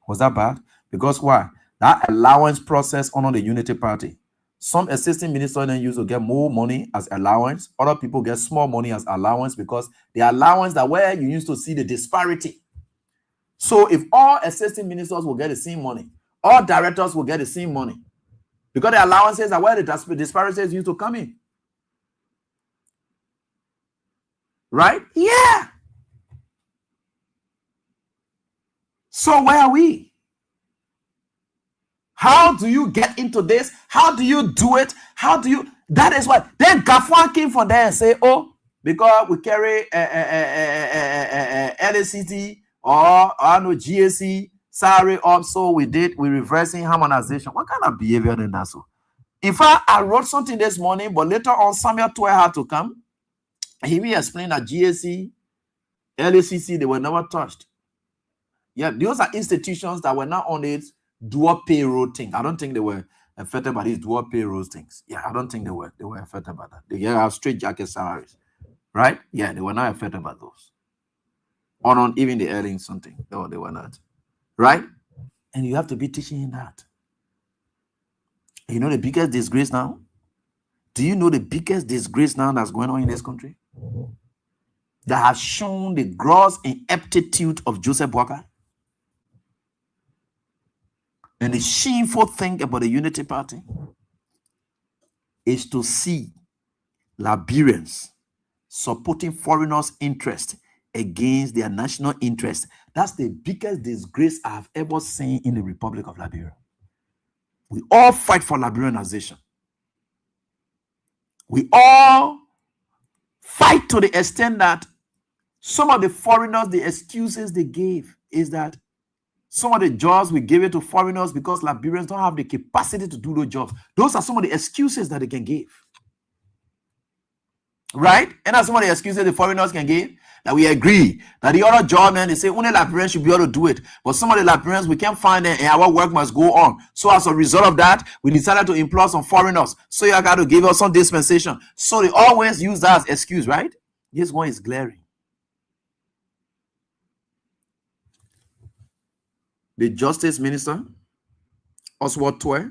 Was that bad? Because why? That allowance process under the Unity Party. Some assistant ministers then used to get more money as allowance. Other people get small money as allowance because the allowance that where you used to see the disparity. So if all assistant ministers will get the same money, all directors will get the same money. Because the allowances are where the disparities used to come in. Right? Yeah. So where are we? How do you get into this? How do you do it? How do you? That is what. Then Gafwan came from there and say, oh, because we carry LACT or no GAC salary up, so we reversing harmonization. What kind of behavior in that? So, in fact, I wrote something this morning, but later on Samuel Toy had to come. He will explain that GAC, LACC, they were never touched. Yeah, those are institutions that were not on it dual payroll thing. I don't think they were affected by these dual payroll things. Yeah, I don't think they were affected by that. They have straight jacket salaries, right? Yeah, they were not affected by those. Or not even the earning something. No, they were not. Right? And you have to be teaching in that. You know the biggest disgrace now? Do you know the biggest disgrace now that's going on in this country? That has shown the gross ineptitude of Joseph Boakai? And the shameful thing about the Unity Party is to see Liberians supporting foreigners' interest against their national interest. That's the biggest disgrace I have ever seen in the Republic of Liberia. We all fight for Liberianization. We all fight to the extent that some of the foreigners, the excuses they gave is that some of the jobs we give it to foreigners because Liberians don't have the capacity to do those jobs. Those are some of the excuses that they can give. Right? And that's some of the excuses the foreigners can give. That we agree that the other job, man, they say only Liberians should be able to do it. But some of the Liberians, we can't find them and our work must go on. So as a result of that, we decided to employ some foreigners. So you got to give us some dispensation. So they always use that as excuse, right? This one is glaring. The Justice Minister, Oswald Toy,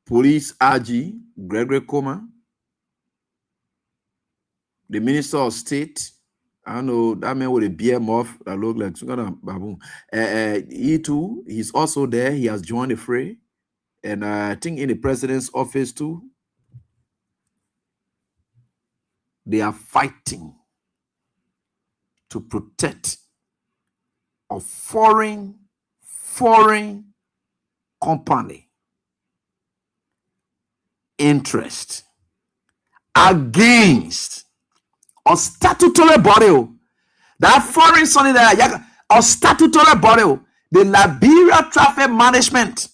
Police RG, Gregory Coma, the Minister of State, I don't know, that man with a beer muff that look like some kind of baboon. He too, he's also there. He has joined the fray. And I think in the president's office too, they are fighting to protect a foreign company interest against a statutory body. That foreign son that a statutory body. The Liberia Traffic Management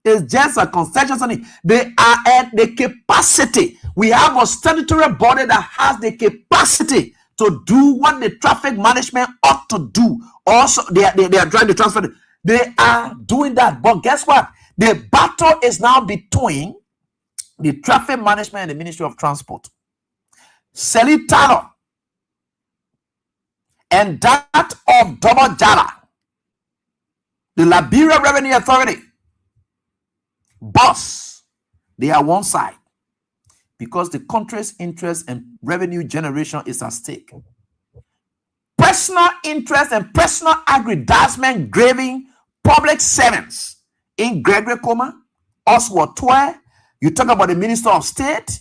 is just a concession on it. They are at the capacity. We have a statutory body that has the capacity to do what the traffic management ought to do. Also, they are trying to transfer it. They are doing that. But guess what? The battle is now between the traffic management and the Ministry of Transport. Sally Tyler and that of Double Jala, the Liberia Revenue Authority. Boss, they are one side because the country's interest and revenue generation is at stake. Personal interest and personal aggrandizement graving public servants in Gregory Coma, Oswald Toy. You talk about the Minister of State.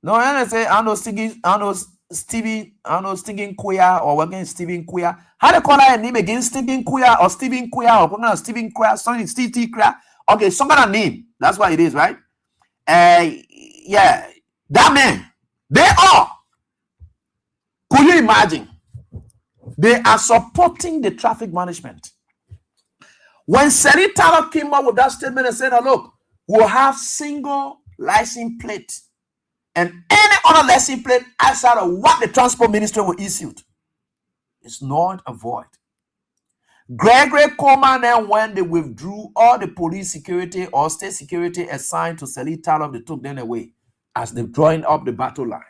No, I say I know Stephen Quia or working Stephen Quia. How do call that name again? Stephen Quia or Stephen Quia or Stephen Quia? Sorry, Steve Quia. Okay, some kind of name. That's what it is, right? Yeah, that man. They are. Could you imagine? They are supporting the traffic management. When Sally Tyler came up with that statement and said, look, we'll have single license plate and any other license plate outside of what the transport ministry will issue. It's not a void. Gregory Coleman, then when they withdrew all the police security or state security assigned to Seli Talon, they took them away as they're drawing up the battle line.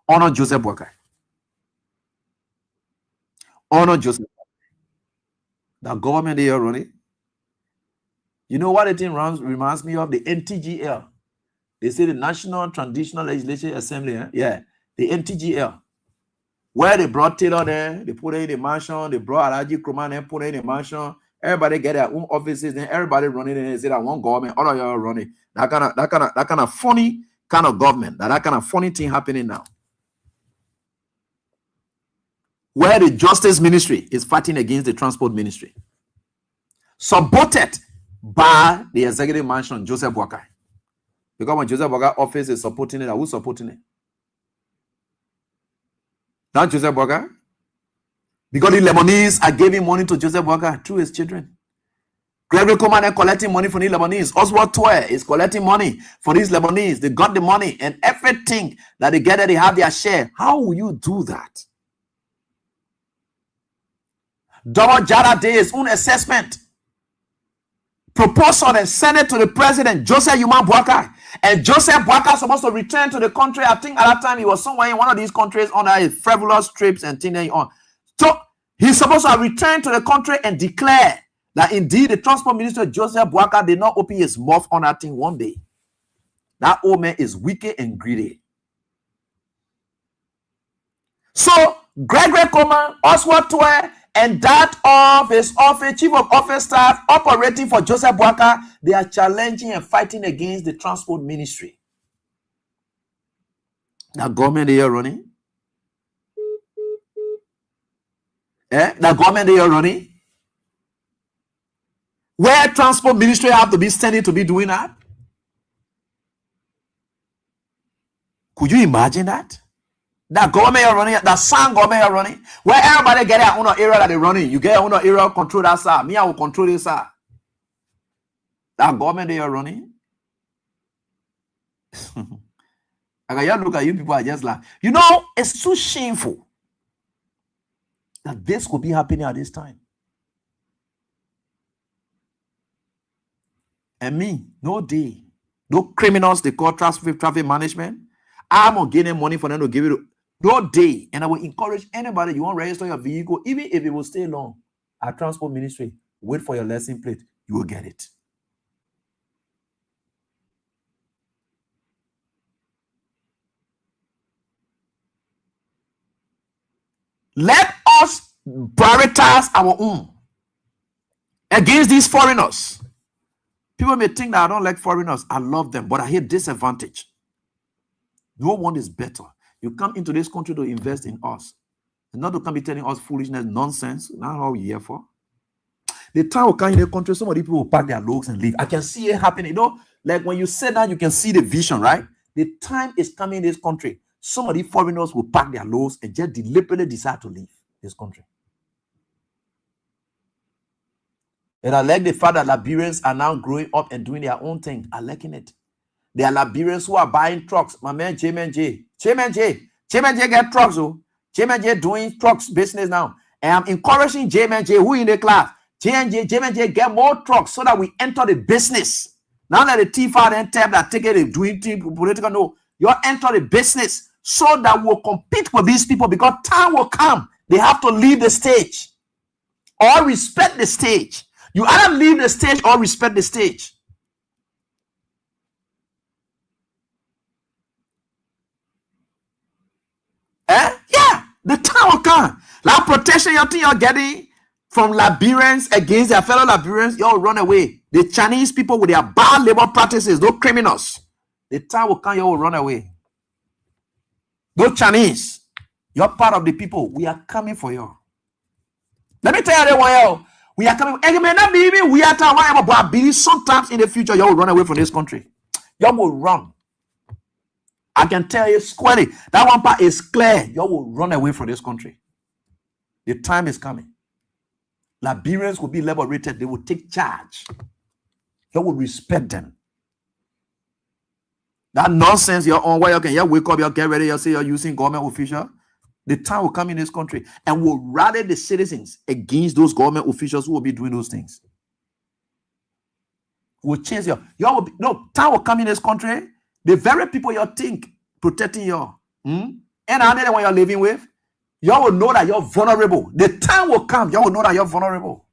Honor Joseph Boakai. Honor Joseph. The government they are running. You know what it reminds me of? The NTGL. They say the National Traditional Legislative Assembly. Yeah, the NTGL. Where they brought Taylor there, they put it in the mansion, they brought Alaji Kroman and put it in the mansion. Everybody get their own offices, then everybody running and say that one government, all of y'all running. That kind of funny kind of government, that kind of funny thing happening now. Where the Justice Ministry is fighting against the Transport Ministry. Supported by the Executive Mansion, Joseph Boakai. Because when Joseph Boakai office is supporting it, who's supporting it? Not Joseph Boakai. Because the Lebanese are giving money to Joseph Boakai through his children. Gregory Coleman is collecting money from the Lebanese. Oswald Toye is collecting money for these Lebanese. They got the money and everything that they get, they have their share. How will you do that? Double Jada Day his own assessment. Proposal and send it to the president, Joseph Yuma Boakai. And Joseph Boakai supposed to return to the country. I think at that time he was somewhere in one of these countries on his frivolous trips and things on. So he's supposed to return to the country and declare that indeed the Transport Minister Joseph Boakai did not open his mouth on that thing one day. That old man is wicked and greedy. So Gregory Coleman, Oswald Toye, and that of his office, chief of office staff operating for Joseph Boakai, they are challenging and fighting against the Transport Ministry. The government they are running. The government they are running. Where Transport Ministry have to be standing to be doing that? Could you imagine that? That government you're running, that same government you're running, where everybody get their own area that they're running. You get your own area, control that side. Me, I will control this side. That government that you're running. I can look at you people are just like, you know, it's too shameful that this could be happening at this time. And me, no day, no criminals they call traffic management. I'm gonna give them money for them to give it. No day, and I will encourage anybody you want to register your vehicle, even if it will stay long at Transport Ministry, wait for your license plate, you will get it. Let us prioritize our own against these foreigners. People may think that I don't like foreigners. I love them, but I hate disadvantage. No one is better. You come into this country to invest in us, and not to come be telling us foolishness, nonsense. Not how we're here for. The time will come in the country, some of the people will pack their loads and leave. I can see it happening. You know, like when you say that, you can see the vision, right? The time is coming in this country. Some of the foreigners will pack their loads and just deliberately decide to leave this country. And I like the fact that Liberians are now growing up and doing their own thing. I liking it. There are Liberians who are buying trucks. My man, J-Man J get trucks. Oh. J-Man J doing trucks business now. And I'm encouraging J-Man J, who in the class. J-Man J get more trucks so that we enter the business. Now that the T5 and TEP that take it, doing political, no. You enter the business so that we'll compete with these people because time will come. They have to leave the stage or respect the stage. You either leave the stage or respect the stage. Yeah, the time will come. That protection you think you're getting from Liberians against their fellow Liberians, you'll run away. The Chinese people with their bad labor practices, those criminals, the time will come, you will run away. Those Chinese, you're part of the people. We are coming for you. Let me tell you that one, we are coming. And it may not be even we are time, but I believe sometimes in the future, you will run away from this country. You will run. I can tell you squarely, that one part is clear. You will run away from this country. The time is coming. Liberians will be liberated. They will take charge. You will respect them. That nonsense you're on where you can wake up, you get ready, you say you're using government official. The time will come in this country and will rally the citizens against those government officials who will be doing those things. Will change y'all will be, no, time will come in this country. The very people you think protecting y'all, and another one you're living with, y'all will know that you're vulnerable. The time will come, y'all will know that you're vulnerable.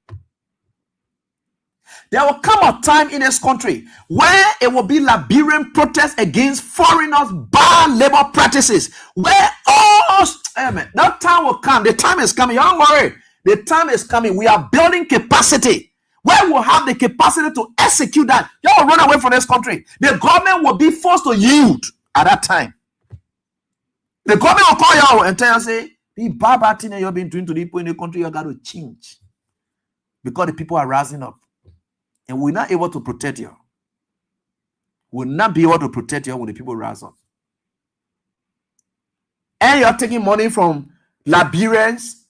There will come a time in this country where it will be Liberian protests against foreigners' bad labor practices. Where all that time will come. The time is coming. Don't worry. The time is coming. We are building capacity where we'll have the capacity to execute that. Y'all will run away from this country. The government will be forced to yield at that time. The government will call y'all and tell you, say, the bad thing that you've been doing to the people in the country, you got to change. Because the people are rising up. And we're not able to protect you. We'll not be able to protect you when the people rise up. And you're taking money from Liberians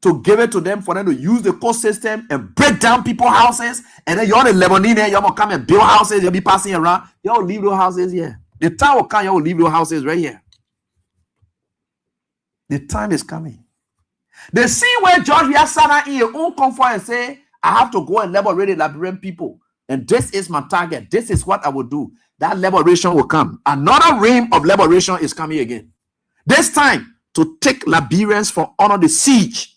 to give it to them for them to use the court system and break down people's houses. And then you're the Lebanese, you're going to come and build houses, you'll be passing around. You'll leave those houses here. The time will come, you'll leave those houses right here. The time is coming. The scene where George Yasana in your own comfort and say, I have to go and liberate the Liberian people. And this is my target. This is what I will do. That liberation will come. Another reign of liberation is coming again. This time to take Liberians from under the siege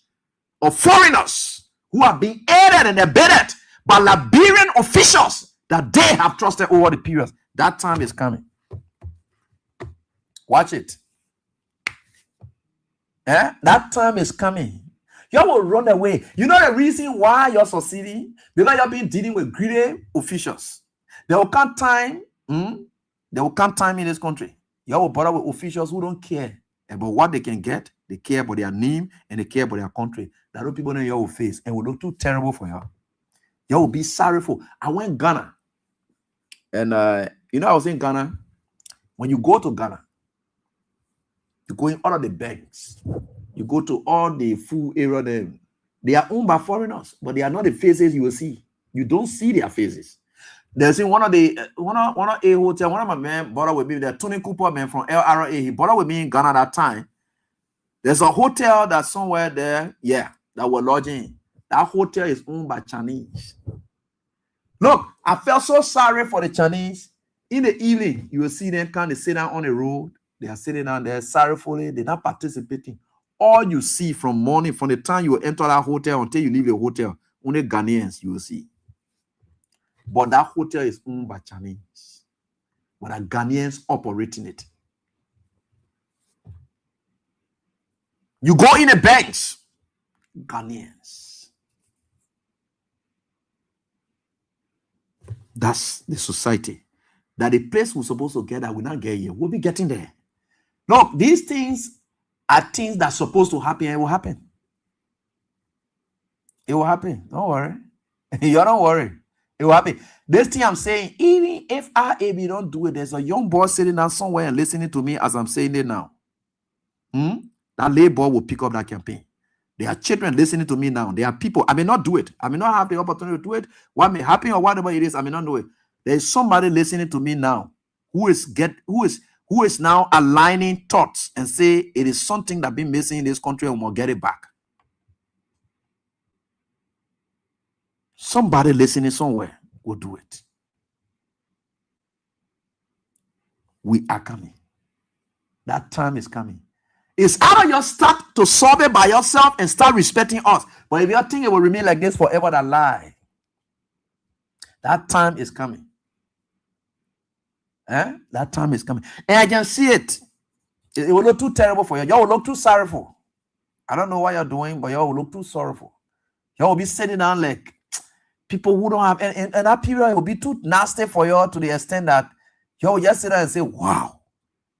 of foreigners who are being aided and abetted by Liberian officials that they have trusted over the period. That time is coming. Watch it. That time is coming. You will run away. You know the reason why you're succeeding? Because you've been dealing with greedy officials. There will come time. There will come time in this country. You will bother with officials who don't care about what they can get. They care about their name and they care about their country. That those people in your face and will look too terrible for you. You will be sorrowful. I went Ghana, and I was in Ghana. When you go to Ghana, you go in all of the banks. You go to all the food area there. They are owned by foreigners, but they are not the faces you will see. You don't see their faces. There's in one of a hotel, one of my men bought with me, the Tony Cooper man from LRA. He bought with me in Ghana that time. There's a hotel that's somewhere there, that we're lodging in. That hotel is owned by Chinese. Look, I felt so sorry for the Chinese. In the evening, you will see them kind of sit down on the road. They are sitting down there sorrowfully. They're not participating. All you see from morning, from the time you enter that hotel until you leave the hotel, only Ghanaians you will see. But that hotel is owned by Chinese. But the Ghanaians operating it. You go in the banks, Ghanaians. That's the society. That the place we're supposed to get that will not get here. We'll be getting there. Look, these things are things that's supposed to happen and it will happen. It will happen. Don't worry. You don't worry. It will happen. This thing I'm saying, even if RAB don't do it, there's a young boy sitting down somewhere and listening to me as I'm saying it now. That labor will pick up that campaign. There are children listening to me now. There are people. I may not do it. I may not have the opportunity to do it. What may happen or whatever it is, I may not do it. There is somebody listening to me now who is now aligning thoughts and say it is something that been missing in this country and we'll get it back. Somebody listening somewhere will do it. We are coming. That time is coming. It's either you start to solve it by yourself and start respecting us. But if you think it will remain like this forever, that lie. That time is coming. That time is coming. And I can see it. It will look too terrible for you. You will look too sorrowful. I don't know what you're doing, but you will look too sorrowful. You will be sitting down like people who don't have, and that period will be too nasty for you to the extent that you will just sit there and say, wow,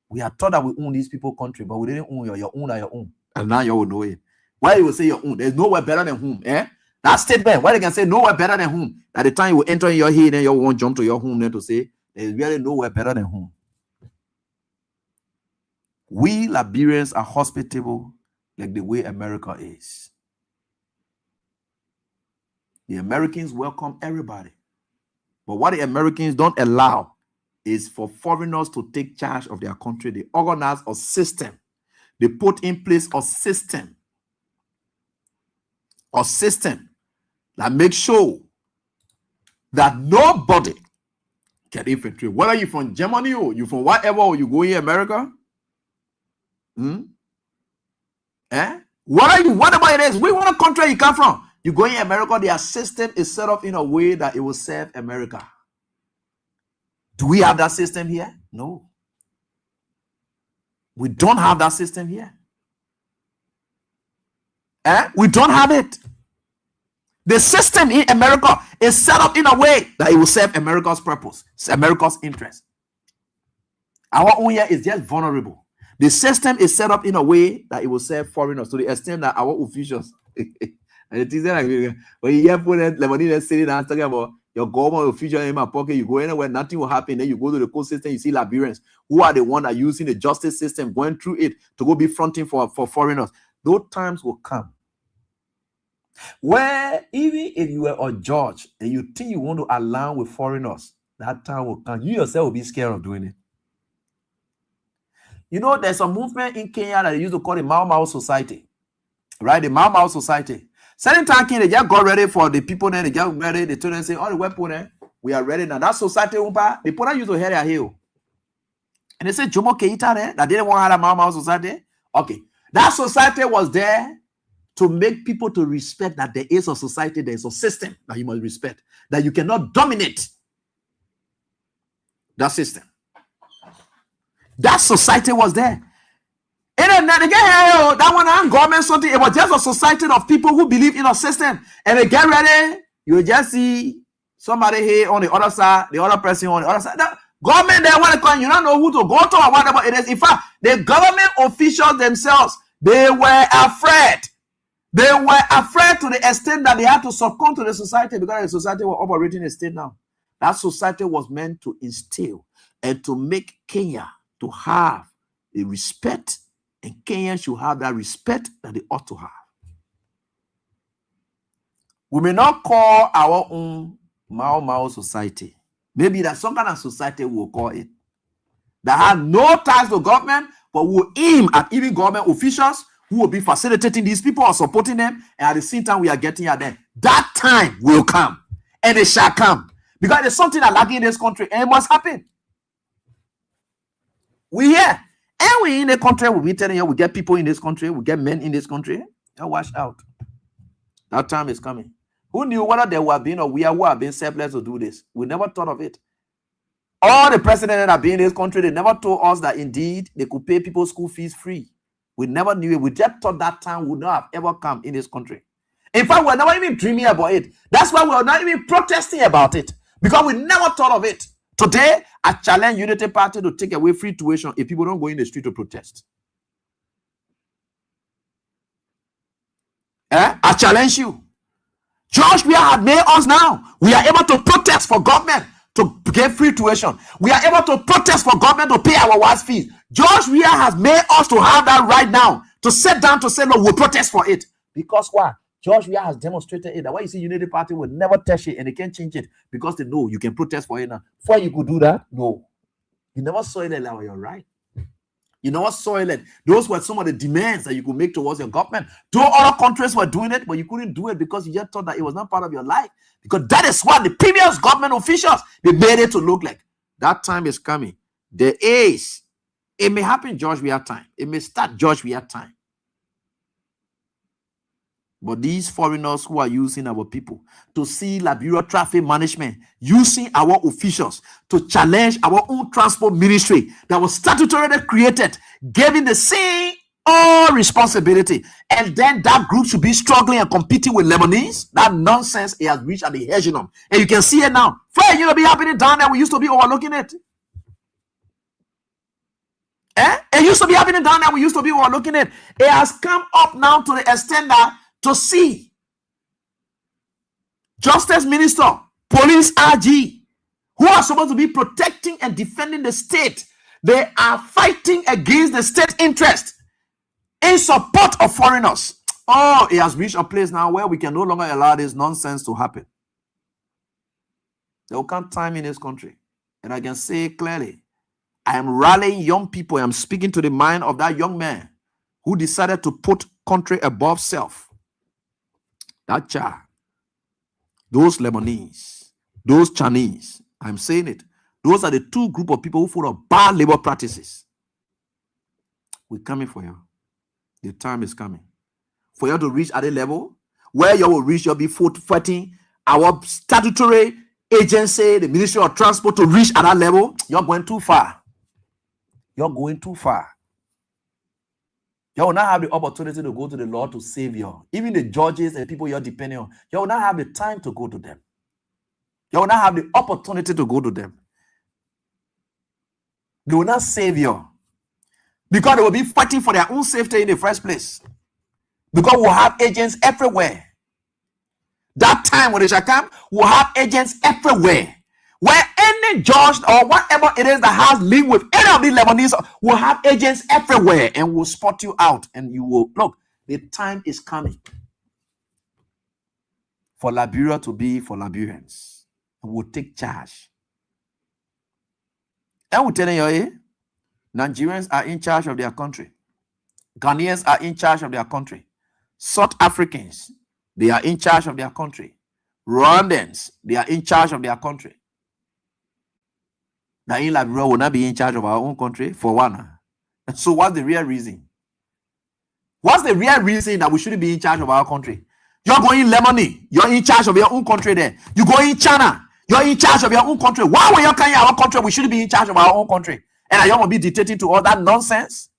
we had thought that we own these people country, but we didn't own your own are your own. And now you will know it. Why you will say your own? There's nowhere better than whom. That statement, why they can say nowhere better than whom? At the time you will enter in your head and you won't jump to your home there to say, there's really nowhere better than whom. We Liberians are hospitable like the way America is. The Americans welcome everybody. But what the Americans don't allow is for foreigners to take charge of their country. They organize a system they put in place a system that makes sure that nobody can infiltrate. Whether you're from Germany or you're from whatever, or you go in America, whatever it is, we want a country you come from. You go in America, their system is set up in a way that it will serve America. Do we have that system here? No. We don't have that system here. We don't have it. The system in America is set up in a way that it will serve America's purpose, America's interest. Our own here is just vulnerable. The system is set up in a way that it will serve foreigners to the extent that our officials, and it is like when you hear Lebanese sitting down talking about your government official in my pocket, you go anywhere, nothing will happen. Then you go to the court system, you see Liberians who are the one that are using the justice system, going through it to go be fronting for foreigners. Those times will come where even if you were a judge and you think you want to align with foreigners, that time will come. You yourself will be scared of doing it. You know, there's a movement in Kenya that they used to call the Mau Mau Society, right? The Mau Mau Society. Certain time, they just got ready for the people there. They just ready. They told them, say, all the weapons, we are ready now. That society, the people that used to hear their heel. And they said, Jomo Keita there, that didn't want to have a Mau Mau Society. Okay. That society was there to make people to respect that there is a society, there is a system that you must respect, that you cannot dominate that system. That society was there. And then again, that one ain't government something. It was just a society of people who believe in a system. And they get ready, you just see somebody here on the other side, the other person on the other side. That government, they want to come, you don't know who to go to or whatever it is. In fact, the government officials themselves, they were afraid. They were afraid to the extent that they had to succumb to the society because the society was operating a state now. That society was meant to instill and to make Kenya to have a respect, and Kenyans should have that respect that they ought to have. We may not call our own Mau Mau society. Maybe that's some kind of society we'll call it. That have no ties to government, but will aim at even government officials who will be facilitating these people or supporting them, and at the same time we are getting at them. That time will come, and it shall come. Because there's something that lacking in this country, and it must happen. We here, and we in the country, we'll be telling you, we get people in this country, we get men in this country. And watch out. That time is coming. Who knew whether there would have been or we are who have been selfless to do this? We never thought of it. All the presidents that have been in this country, they never told us that indeed they could pay people school fees free. We never knew it. We just thought that time would not have ever come in this country. In fact, we're never even dreaming about it. That's why we're not even protesting about it. Because we never thought of it. Today, I challenge Unity Party to take away free tuition if people don't go in the street to protest. I challenge you. George, we have made us now. We are able to protest for government to get free tuition. We are able to protest for government to pay our wise fees. George Weah has made us to have that right now, to sit down to say, no, we'll protest for it. Because why? George Weah has demonstrated it. That's why you see Unity Party will never touch it and they can't change it because they know you can protest for it now. Before you could do that, no. You never saw it like you're right. You never saw it like those were some of the demands that you could make towards your government. Two other countries were doing it, but you couldn't do it because you just thought that it was not part of your life. Because that is what the previous government officials, they made it to look like. That time is coming. There is. It may happen George Weah time. It may start George Weah time. But these foreigners who are using our people to see Liberia traffic management, using our officials to challenge our own transport ministry that was statutorily created, giving the same responsibility, and then that group should be struggling and competing with Lebanese. That nonsense, it has reached at the hegemon. And you can see it now. First, you know, be happening down there. We used to be overlooking it. It used to be happening down there. We used to be overlooking it. It has come up now to the extent that to see Justice Minister, Police RG, who are supposed to be protecting and defending the state, they are fighting against the state interest in support of foreigners. Oh, it has reached a place now where we can no longer allow this nonsense to happen. There will come time in this country, and I can say clearly, I am rallying young people. I am speaking to the mind of that young man who decided to put country above self. That child, those Lebanese, those Chinese, I'm saying it, those are the two group of people who follow bad labor practices. We're coming for you. The time is coming for you to reach at a level where you will reach, you'll be fighting our statutory agency, the Ministry of Transport, to reach at that level. You're going too far. You're going too far. You will not have the opportunity to go to the Lord to save you. Even the judges and people you're depending on, you will not have the time to go to them. You will not have the opportunity to go to them. They will not save you because they will be fighting for their own safety in the first place. Because we'll have agents everywhere. That time when they shall come, we'll have agents everywhere. Where any judge or whatever it is that has linked with any of these Lebanese will have agents everywhere and will spot you out. And you will, look, the time is coming for Liberia to be for Liberians. And we'll take charge. And we're telling you, Nigerians are in charge of their country. Ghanaians are in charge of their country. South Africans, they are in charge of their country. Rwandans, they are in charge of their country. Now in Liberia will not be in charge of our own country for one. So what's the real reason? What's the real reason that we shouldn't be in charge of our country? You're going Lebanon, you're in charge of your own country there. You go in China, you're in charge of your own country. Why when you're coming our country, we shouldn't be in charge of our own country? And you want to be dictating to all that nonsense?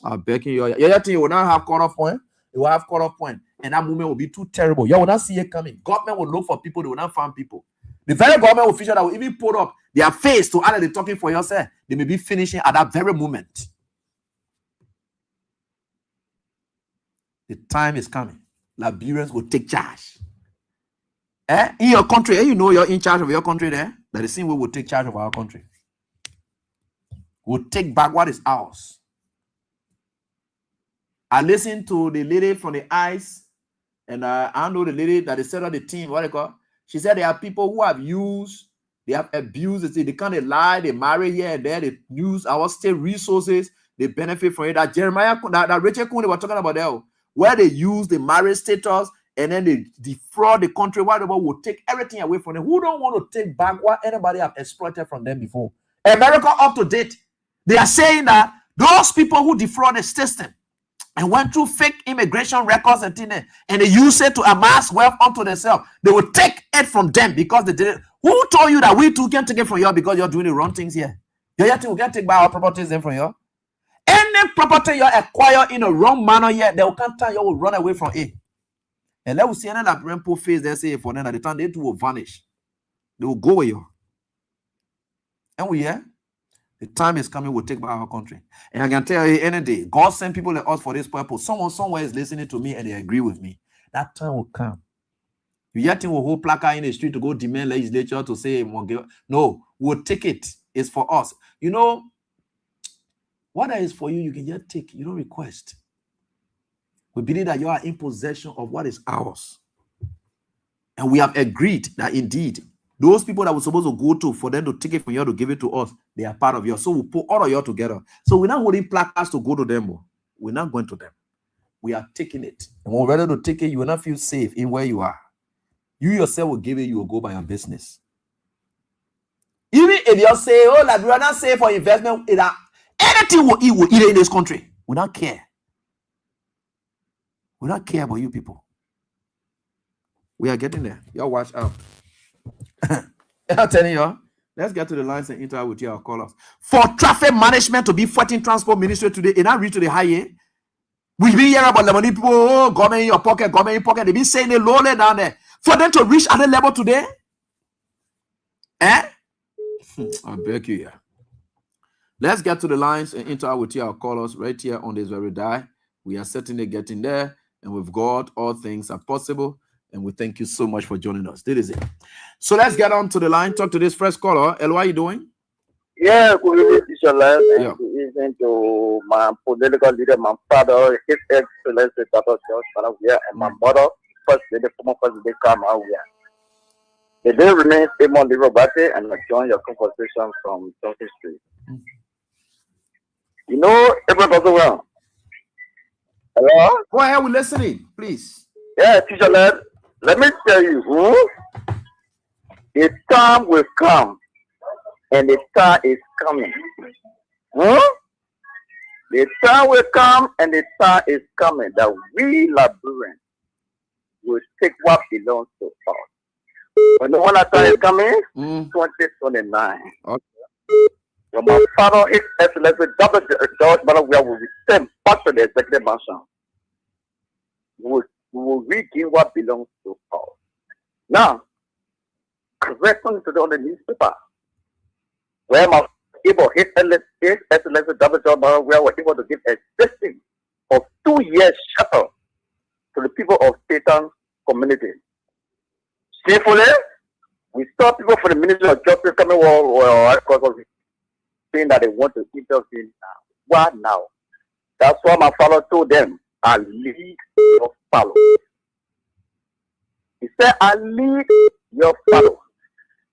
I beg you, your thing will not have cut-off point. It will have cut-off point. And that movement will be too terrible. You will not see it coming. Government will look for people, they will not find people. The very government official that will even put up their face to either they're talking for yourself, they may be finishing at that very moment. The time is coming. Liberians will take charge. In your country, you know you're in charge of your country there. That the same way we'll take charge of our country. We'll take back what is ours. I listened to the lady from the ICE, and I know the lady that they set up the team, what they call. She said there are people who have used, they have abused, they can't lie, they marry here and there, they use our state resources, they benefit from it. That Jeremiah, that Rachel Kuhn, they were talking about there, where they use the marriage status and then they defraud the country, whatever will take everything away from them. Who don't want to take back what anybody have exploited from them before? America up to date, they are saying that those people who defraud the system and went through fake immigration records and things, and they use it to amass wealth unto themselves, they will take it from them because they did it. Who told you that we too can take it from you because you're doing the wrong things here? You can take back our properties then from you. Any property you acquire in a wrong manner here, they will come time you will run away from it. And let us see another rainbow face they say for them at the time they too will vanish. They will go with you. And we here. The time is coming, we'll take back our country. And I can tell you any day, God sent people like us for this purpose. Someone somewhere is listening to me and they agree with me. That time will come. You yet will hold placard in the street to go demand legislature to say, no, we'll take it. It's for us. You know, what that is for you, you can just take. You don't request. We believe that you are in possession of what is ours. And we have agreed that indeed, those people that we're supposed to go to for them to take it from you to give it to us, they are part of you. So we put all of you together. So we're not holding placards to go to them. We're not going to them. We are taking it. And when we're ready to take it, you will not feel safe in where you are. You yourself will give it, you will go by your business. Even if you say, oh, like we are not safe for investment, anything will eat it in this country. We don't care. We don't care about you people. We are getting there. Y'all watch out. I'm telling you, let's get to the lines and interact with your callers. For traffic management to be fighting transport ministry today, and I reach to the high. We be hearing about Lebanese people, oh, government in your pocket, government in your pocket. They be saying they lowly down there. For them to reach at the level today, I beg you, yeah. Let's get to the lines and interact with your callers right here on this very day. We are certainly getting there, and with God, all things are possible. And we thank you so much for joining us. This is it. So let's get on to the line. Talk to this first caller. El, what are you doing?
Yeah, good evening, Teacher Life. And good evening to my political leader, my father, His Excellency Dr. George Panawia, and my mother, First Lady, former First Lady Kamawia. The day remains Amon Liverobate, and I join your conversation from Turkey Street. You know, everyone does well. Hello?
Go ahead, we're listening, please.
Yeah, teacher, let me tell you, the time will come, and the time is coming. The time will come, and the time is coming that we Liberians will take what belongs to us. When the one that time is coming, 2029.
Okay.
When my father, His Excellency Dr. George Balaguer, will return back to the executive mansion, we will regain what belongs to us. Now, correction to the newspaper, where my people, His Excellency Dr. George Balaguer, were able to give a testing of 2 years shelter to the people of Satan community. Shamefully, we saw people from the Ministry of Justice coming saying that they want to intervene now. Why now? That's why my father told them, I lead your followers. He said, I lead your followers.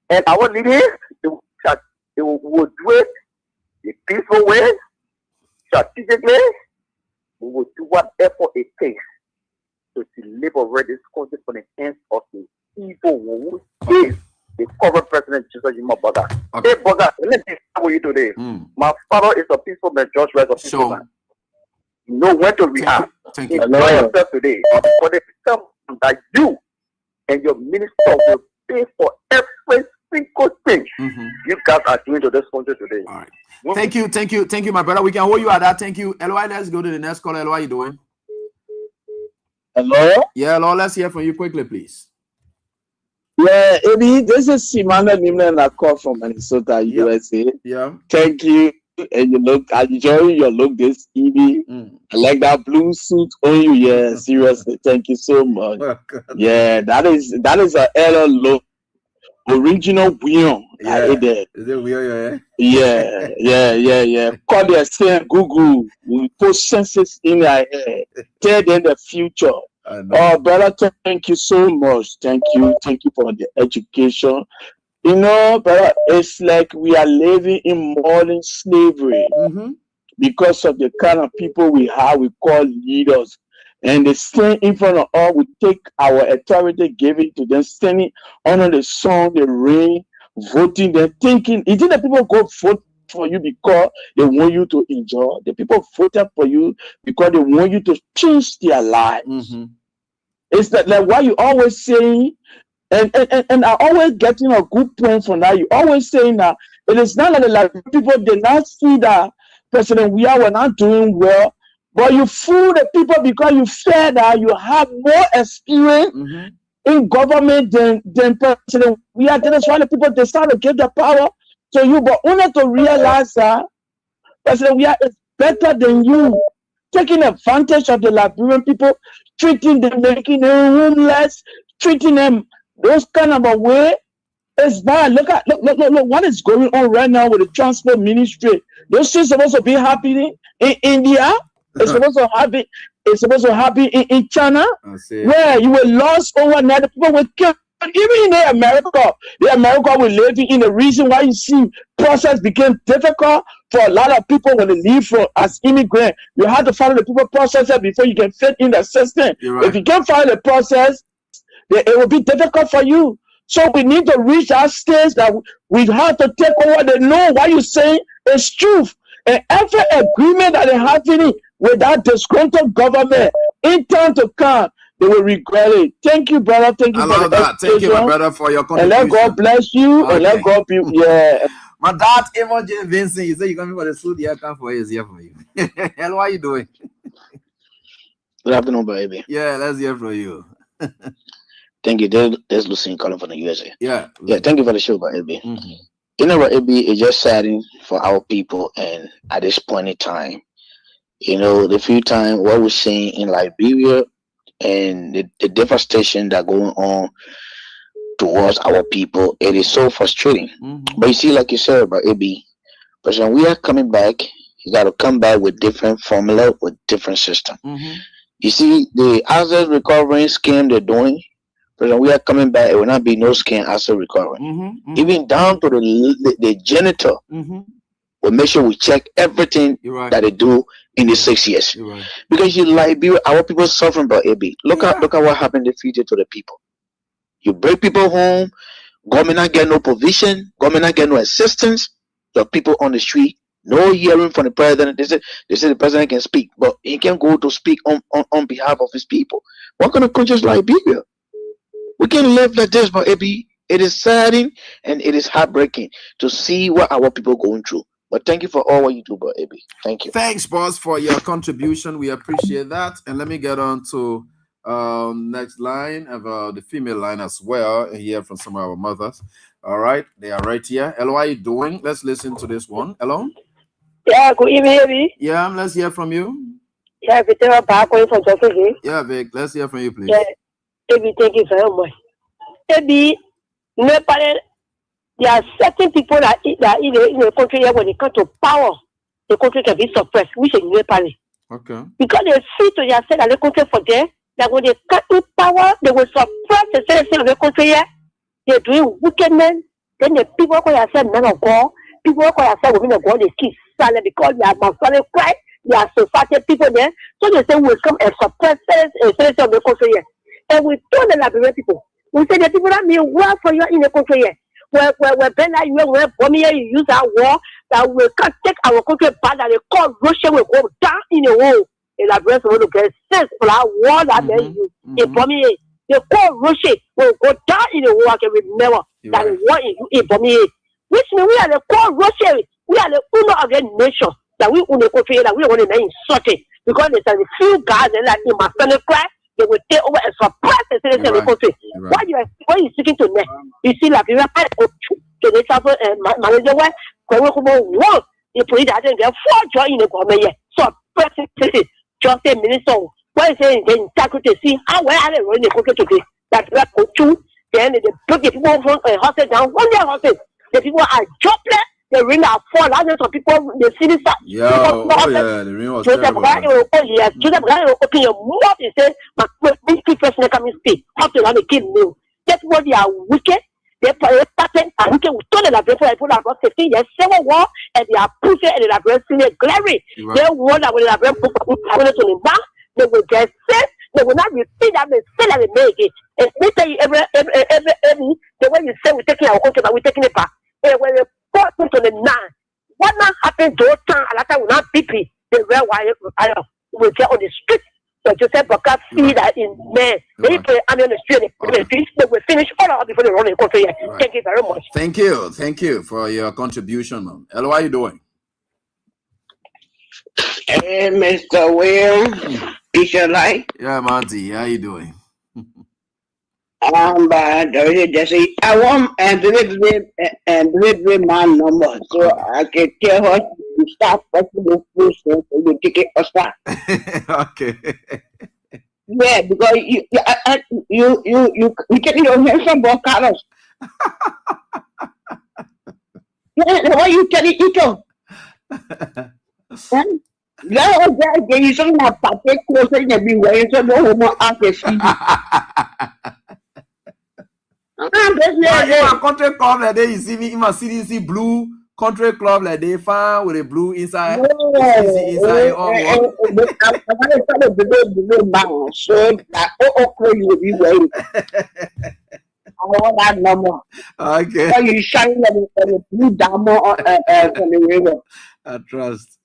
And our leaders, they will do it the peaceful way, strategically. We will do whatever it takes to liberate this country from the hands of the evil who is the current president, Jesus Jima Boga. Hey, Boga, let me tell you today. My father is a peaceful man, George Rice, a peaceful man. You know when to react.
Thank you.
Enjoy yourself today. For the time that you and your minister will pay for every single thing you guys are doing to this country today.
All right. Thank you, my brother. We can hold you at that. Thank you. LY, let's go to the next caller. LY, how you doing?
Hello?
Yeah, Lord, let's hear from you quickly, please.
Yeah, Eddie, this is Simana Nimna Nakor from Minnesota, USA.
Yeah.
Thank you. And I enjoy your look this evening. I like that blue suit on you. Yeah, seriously. Thank you so much. Yeah, that is an error look. Original William.
Yeah.
Is it
William,
yeah? Call their saying Google. We put senses in their head. Tell them the future. Oh, brother, thank you so much. Thank you for the education. You know, brother, it's like we are living in modern slavery because of the kind of people we have. We call leaders, and they stand in front of us. We take our authority, give it to them, standing under the sun, the rain, voting. They're thinking, is it that people go vote for you because they want you to enjoy? The people voted for you because they want you to change their lives. It's that like what you always saying, and I always getting a good point from that. You always saying that it is not like people did not see that President we are not doing well, but you fool the people because you fear that you have more experience in government than President we are. That's why the people they start to give the power to you, but only to realize that President we are is better than you. Taking advantage of the Liberian people, treating them, making them homeless, treating them those kind of a way. It's bad. Look what is going on right now with the transport ministry. Those things supposed to be happening in India. It's supposed to happen. It's supposed to happen in China, where you will lose overnight. The people will kill. Even in America we live in. The reason why you see process became difficult for a lot of people when they leave from as immigrants. You have to follow the people process before you can fit in the system.
Right.
If you can't follow the process, it will be difficult for you. So we need to reach that stage that we have to take over. They know what you're saying is truth. And every agreement that they have in with that disgruntled government in time to come, they will regret it. Thank you, brother. Thank you for that.
Thank you, my brother, for your contribution.
And let God bless you. Okay. And let God be. Yeah.
My dad, Emma J. Vincent, you say you're coming for the studio. I come for you. Is here for you. Hello, how you doing?
Good afternoon, baby.
Yeah, let's hear from you.
Thank you. There's Lucien calling from the USA.
Yeah.
Thank you for the show, baby. You know what, it's just saddening for our people, and at this point in time, you know, the few times what we're seeing in Liberia and the devastation that going on towards our people, it is so frustrating. But you see, like you said about AB, but when we are coming back, you got to come back with different formula, with different system. You see, the asset recovery scheme they're doing, but when we are coming back, it will not be no scheme asset recovery. Even down to the janitor we'll make sure we check everything that they do in the 6 years. Because you Liberia, our people suffering about AB. Look at what happened in the future to the people. You break people home, government not get no provision, government not get no assistance. The people on the street, no hearing from the president. They say the president can speak, but he can't go to speak on behalf of his people. What kind of country is Liberia? We can live like this, but AB, it is saddening and it is heartbreaking to see what our people going through. But thank you for all what you do, bro, AB. Thank you.
Thanks, boss, for your contribution. We appreciate that. And let me get on to next line of the female line as well, and hear from some of our mothers. All right, they are right here. Hello, how are you doing? Let's listen to this one. Hello.
Yeah, good evening, baby.
Yeah, let's hear from you.
Yeah, Vic, back going from Jockey.
Yeah, Vic, let's hear from you, please.
Yeah, baby, thank you very much. Baby, there are certain people that in the country here when it comes to power, the country can be suppressed, which is Nepal.
Okay.
Because they see to themselves that the country for them, that when they cut in power, they will suppress the citizens of the country here. They're doing wickedness. Then the people call themselves men of God, people call themselves women of God, they keep silent because they are masculine cry, they are society people there. So they say we'll come and suppress the citizens of the country here. And we told the Liberian people, we say the people that mean well for you in the country here. Where Ben you use our war that we can't take our country back, that they call Russia will go down in a hole. In the breast will get sense for our war that they use. They call Russia will go down in a hole. I can remember that the war in Bomia. Which means we are the call Russia, we are the owner of the nation that we own the country that we want to be insulted because there's a few guys that in my family cry. They will take over and suppress the citizens of the country. When you're speaking to them, you see like you have to the travel manager where want the police that they get 4 joy in the government. So president just a minister when saying they tackle to see how well are they running the country today. That we have to then they put the people from a hospital down one day hospital. The people are jobless. The ring are full. Lots of people the city side.
The ring was terrible.
Yes, Joseph open your mouth and say, "My person coming speak." How to run the kid new? That's what they are wicked. They started and wicked. We told the Liberian people about 15 years, 7 war, and they are pushing and the Liberian senior glary. They want that when the Liberian people are to the back, they will get set. They will not repeat that mistake that they make it. And we tell you every the way you say we're taking our country, but we're taking it back. And when we go to the 9, what not happened to time? A lot of will not BP. The real wire will get on the street. So Joseph Boka see that in May. They put on the street. They will finish all of before they run the country. Thank you very much.
Thank you for your contribution, man. Hello, how are you doing?
Hey, Mr. Will. Is your life?
Yeah, Monty, how you doing?
I'm bad. I want and delivery my number so I can tell her to stop pressing the food so you take it or stop.
Okay.
Yeah, because you taking your hands from both colors. Yeah, why you telling Ito? Là you should not partake closer everywhere, so no more artists.
Country club like they you see me in my CDC blue country club like they found with a blue inside. Inside all
so that you will be waiting. I want that number.
Okay.
So you shine the blue diamond from the river.
I trust.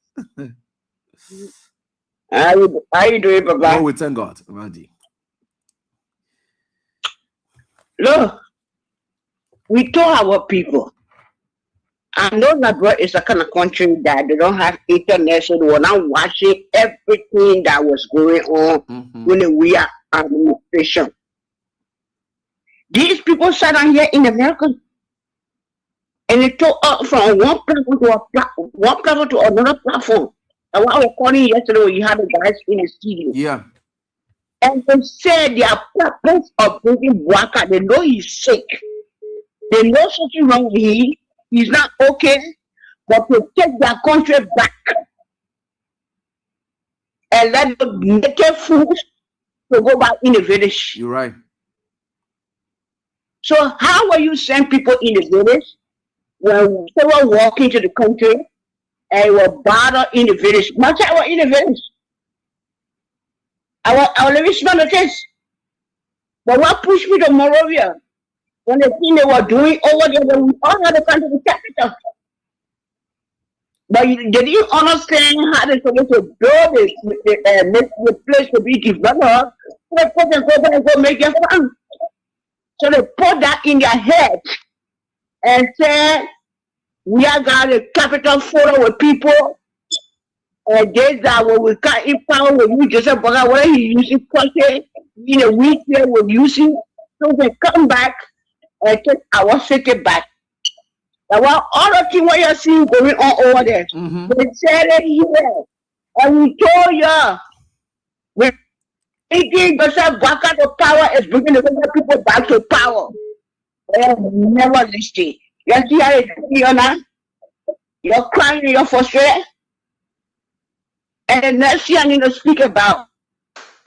How you doing, Papa?
Oh, we thank God, Randy.
Look, we told our people, I know that is a kind of country that they don't have internet, so they were not watching everything that was going on when we are administration. These people sat down here in America and they took up from one platform to another platform. And what I was calling yesterday, you had the guys in the studio.
Yeah.
And they said their purpose of bringing Waka, they know he's sick. They know something wrong with him. He's not okay. But to take their country back and let the naked fools to go back in the village.
You're right.
So how will you send people in the village when they were walking to the country and was battle in the village. Much I was in the village. I was living small the case. But what pushed me to Moravia? When the thing they were doing over there, we all had to come to the capital. But they didn't understand how they're supposed to build the place to be developed. So they put them go make it fun. So they put that in their head and said, we are got a capital full with people. And there's that when we can't eat power with you, just about what he using country in a week here we're using. So they come back and take our city back. Now, all the things what you're seeing going on over there, they said it here. And we told you, we're taking yourself back out of power is bringing the people back to power. They have never listened. You see how it's going on? You're crying, you're frustrated. And the next thing I need to speak about,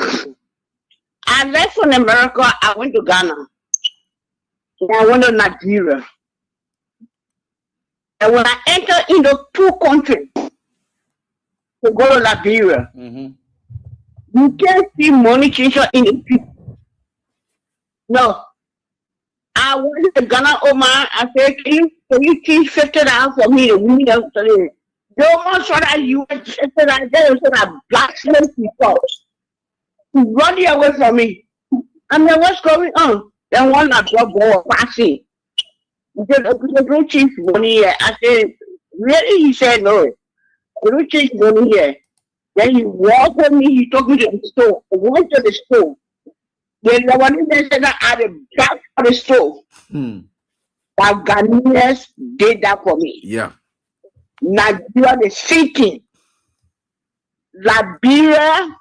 I left from America, I went to Ghana. And I went to Nigeria. And when I entered into 2 countries to go to Liberia, you can't see money changer in the people. No. I went to Ghana, Oman, I said, can you change $50 for me? The woman saw that you were said that black slave people. Run away from me. I mean, what's going on? Then one that got ball passing. They don't change money here. I said, really? He said, no. They don't change money here. Then he walked with me, he took me to the store. I went to the store. Then the one that said that at the back of the store. That Ghanaians did that for me.
Yeah.
Nigeria the city. Liberia,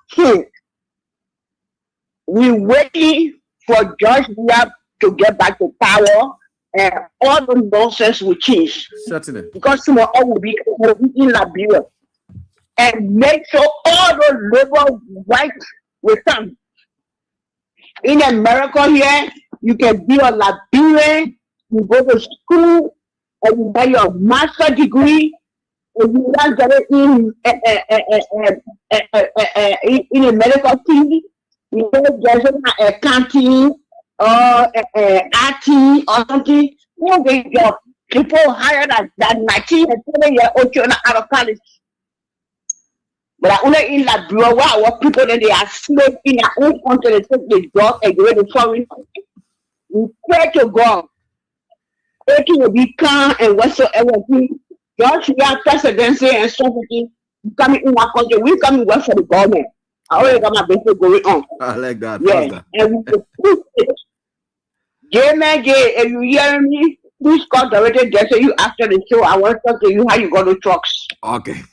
we waiting for George Weah to get back to power. And all the nonsense will change.
Certainly.
Because tomorrow will be in Liberia. And make sure all the labor rights will come. In America here, you can be a Liberian, you go to school, and you get your master's degree, and you can get it in a medical field, you can get accounting, or IT or something. You get your people higher than 19 and 20-year-old children out of college. But only in Liberia, where our people that they are slaves in their own country, they take the job and go to foreign country. We pray to God. Everything will be calm and whatsoever. Just we have presidency and something. You come in our country, we come and work for the government. I already got my business going on.
I like that.
Yeah, and we will push it. If you hear me, please call directly there so you after the show. I want to talk to you how you go to trucks.
Okay.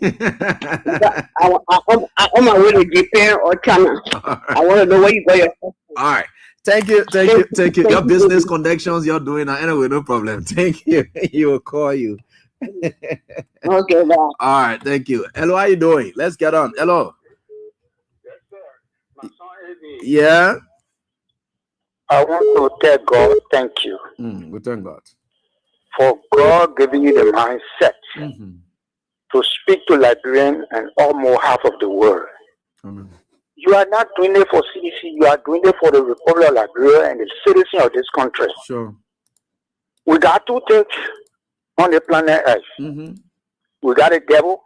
I'm on my way to Japan or China. Right. I want to know where you go your trucks.
All right. Thank you. Your business connections you're doing now. Anyway, no problem. Thank you. He will call you.
Okay, bye.
All right. Thank you. Hello, how you doing? Let's get on. Hello. Yeah.
I want to tell God, thank you.
We thank God.
For God giving you the mindset to speak to Liberians and almost half of the world.
Amen.
You are not doing it for CDC, you are doing it for the Republic of Liberia and the citizens of this country.
Sure.
We got 2 things on the planet Earth. We got the devil,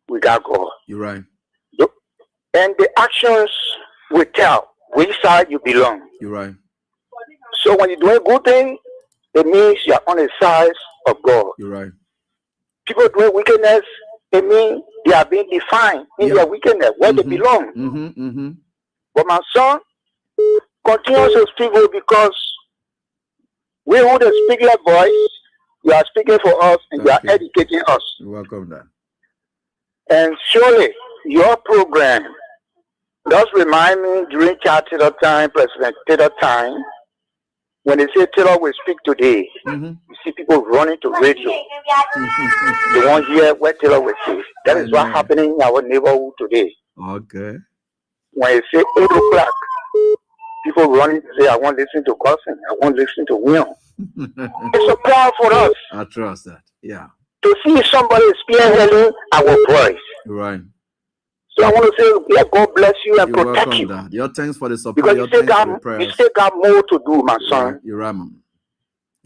we got God.
You're right.
And the actions will tell which side you belong.
You're right.
So when you're doing a good thing, it means you're on the side of God.
You're right.
People doing wickedness, it means they are being defined in their wickedness, where they belong. But my son continues to speak because we who the speak like voice, you are speaking for us and you are educating us.
You're welcome, Dan.
And surely your program does remind me during Charles Taylor time, President Taylor time, when they say Taylor will speak today, you see people running to radio. They won't hear what Taylor will say. That is what's happening in our neighborhood today.
Okay.
When they say 8 o'clock, people running to say, I want to listen to Cousin, I want to listen to William. It's a power for us.
I trust that. Yeah.
to see somebody spearheading our voice.
Right.
So I want to say, yeah, God bless you and
You're
protect
welcome,
you.
Dad. Your thanks for the support.
Because
Your
you still
thanks for the
got,
prayers.
you still got more to do, my son.
You're right, man.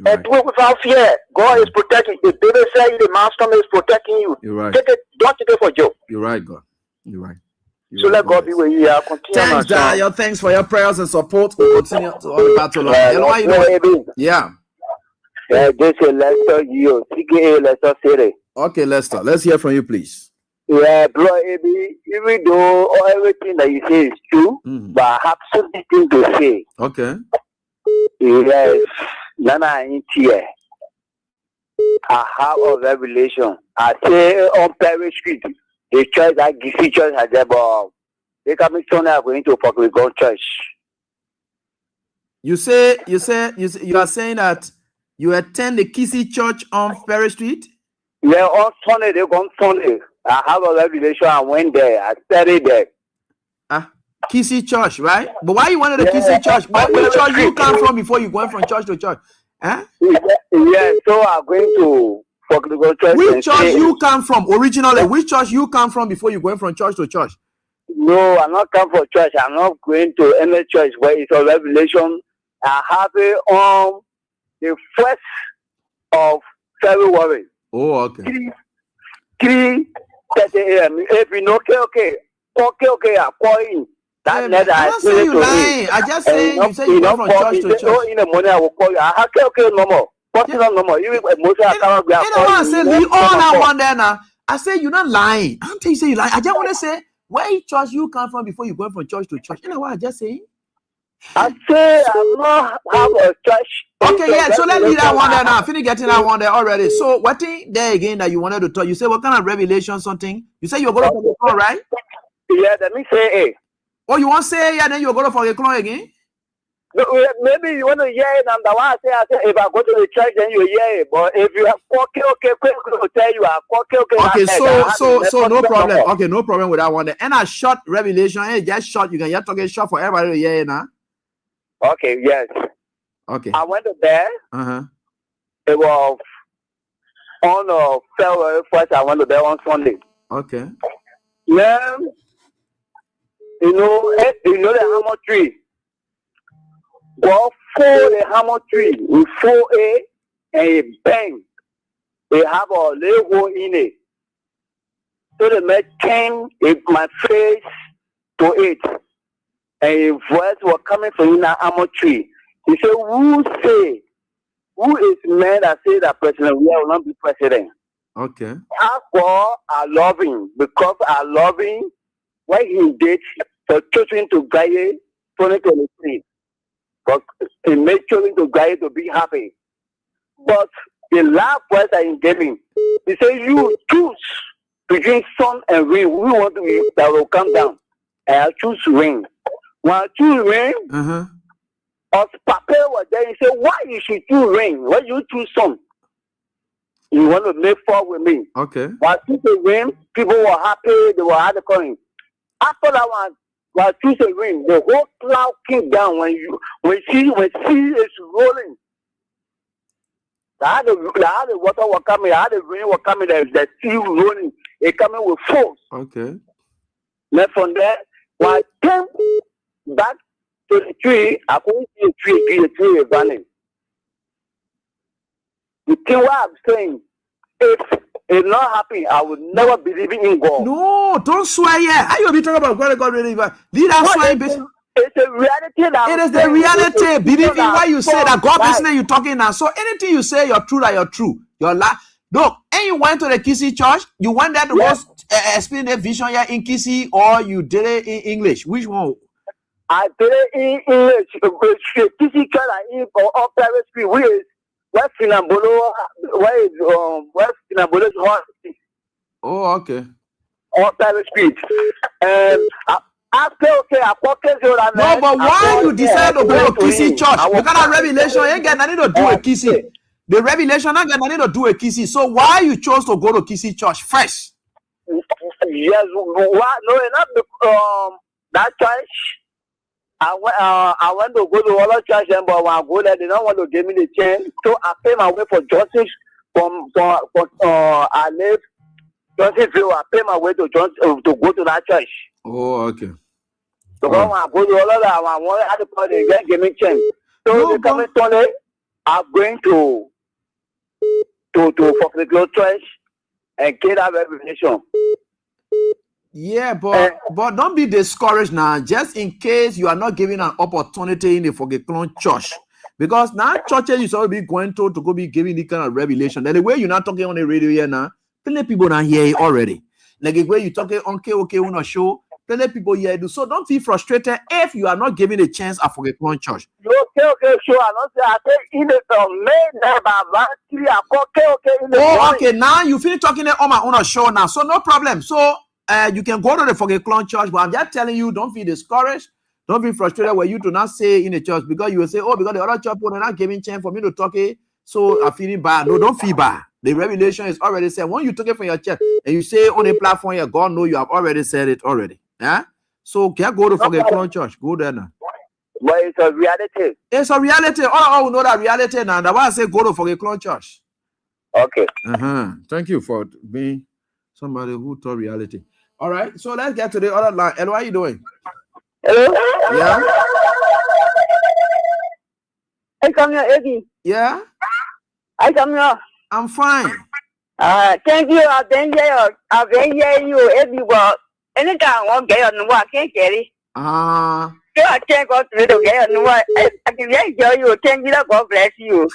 And do it without fear. God is protecting you. The Bible says the master is protecting you.
You're right.
Take it, don't take it for joke.
You're right, God. You're right.
So let God be with you. I'll continue.
Thanks,
my
Dad.
son.
Your thanks for your prayers and support. We'll continue to all the battle. Hello, how you doing? Yeah.
This is Lester Gio, CKA Lester City.
Okay, Lester. Let's hear from you, please.
Yeah, bro, Ebi, even though everything that you say is true, but I have something to say.
Okay.
Yes, Nana in here. I have a revelation. I say on Perry Street, the church that Gisi Church has about they coming soon are going to Pokemon Go Church.
You are saying that you attend the Kissy Church on Ferry Street?
Yeah, on Sunday, they go on Sunday. I have a revelation. I went there. I studied there.
Kissy Church, right? But why you wanted the Kissy Church? Which church you come from before you went from church to church? Huh?
Yeah, so I'm going to Pokemon Church.
Which church you come from originally? Which church you come from before you went from church to church?
No, I'm not come for church. I'm not going to any church where it's a revelation. I have it on the 1st of February.
Oh, okay.
3:30 a.m. If you know, okay, I'm calling. That night I say you lying.
I just say you say you go from church to church.
Oh, in the morning I will call you. Okay, no more. What's no more? You most I can't go.
You know what I say? We all now one there now. I say you're not lying. I don't think you say you lying. I just want to say where church you come from before you go from church to church. You know what I just say?
I say I'm not have a church.
Okay, yeah. So let's leave that one there now. Finish getting that one there already. So what thing there again that you wanted to talk? You say what kind of revelation something? You say you're going to the clone, right?
Yeah, let me say hey.
Oh, you want to say yeah? Then you're going for the clone again?
Maybe you want to hear it, and the one I say if I go to the church, then you hear it. But if you have okay, quick to tell you,
okay. So no problem. Okay, no problem with that one. And a short revelation, hey, just short. You can just talk a short for everybody to hear it now.
Okay, yes.
Okay.
I went to there. It was on February 1st. I went to there on Sunday.
Okay.
Yeah. You know the hammer tree. Well, for the hammer tree, we fold it and it bang. They have a little hole in it. So the man came in my face to it. And a voice was coming from in that hammer tree. He said, who is man that say that President Weah will not be president?
Okay.
Therefore, I love him because I love him when he did for children to Gaye 2023. But he made children to Gaye to be happy. But the last voice that he gave him, he said, you choose between sun and rain. We want to be that will come down. And I choose rain. When I choose rain, us Papa was there. He said, why you should choose rain? Why you choose sun? You want to make fun with me.
Okay.
When I choose the rain, people were happy. They were had calling. After that one, when I choose the rain, the whole cloud came down. When sea is rolling. I had the water was coming. I had the rain was coming. The sea was rolling. It coming with force.
Okay.
Then from there, when I came back to the tree, I couldn't see the tree is running. You see what I'm saying? If it's not happy, I would never believe in God.
No, don't swear yet. How you be talking about God really? Lead us swear.
It's a reality that
it is the reality. Believe in what you say that God listening, you talking now. So anything you say, you're true, that you're true. You're look, and you went to the Kissy church, you went there to go explain the vision here in Kissy, or you did it in English. Which one?
I did it in English. Kissy church in or private school. Where is West Finambolo? Where is West Finambolo's hospital?
Oh, okay.
On private street. And no,
but why you decided to go to Kissy church? You got a revelation, you ain't got nothing to do with Kissy. The revelation ain't got nothing to do with Kissy. So why you chose to go to Kissy church first?
Yes, no, not that church. I went to go to other church, but when I go there, they don't want to give me the chance. So I pay my way for justice I live Johnsonville. I pay my way to go to that church.
Oh, okay.
So when I go to all of that, I want to call the give me change. So the coming Sunday, I'm going to Foxglove Church and get that revelation.
Yeah, but don't be discouraged now. Just in case you are not given an opportunity in the Foxglove Church, because now churches you already be going to go be giving the kind of revelation. And the way you're not talking on the radio here now, plenty people not hear it already. Like the way you talking on KOK on a show, plenty people hear it. So don't feel frustrated if you are not given a chance at Foxglove Church.
Okay, sure. I say in the
Oh, okay. Now you finish talking on my own show now, so no problem. So you can go to the Foxglove Church, but I'm just telling you, don't feel discouraged, don't be frustrated when you do not say in the church because you will say, oh, because the other church people are not giving chance for me to talk it, so I'm feeling bad. No, don't feel bad. The revelation is already said. When you took it from your church and you say on a platform here, God know you have already said it already. Yeah. So can go to Foxglove Church. Go there now.
But it's a reality.
It's a reality. All know that reality now. That's why I say go to Foxglove Church.
Okay.
Thank you for being somebody who taught reality. All right. So let's get to the other line. And what are you doing?
Hello?
Yeah.
I come here, Eddie.
Yeah.
I come here.
I'm fine.
Thank you. I've been here you everywhere. Anytime I want to get on the walk, can't get it. I can't go to the get on the walk. I can enjoy you. Thank you. God bless you.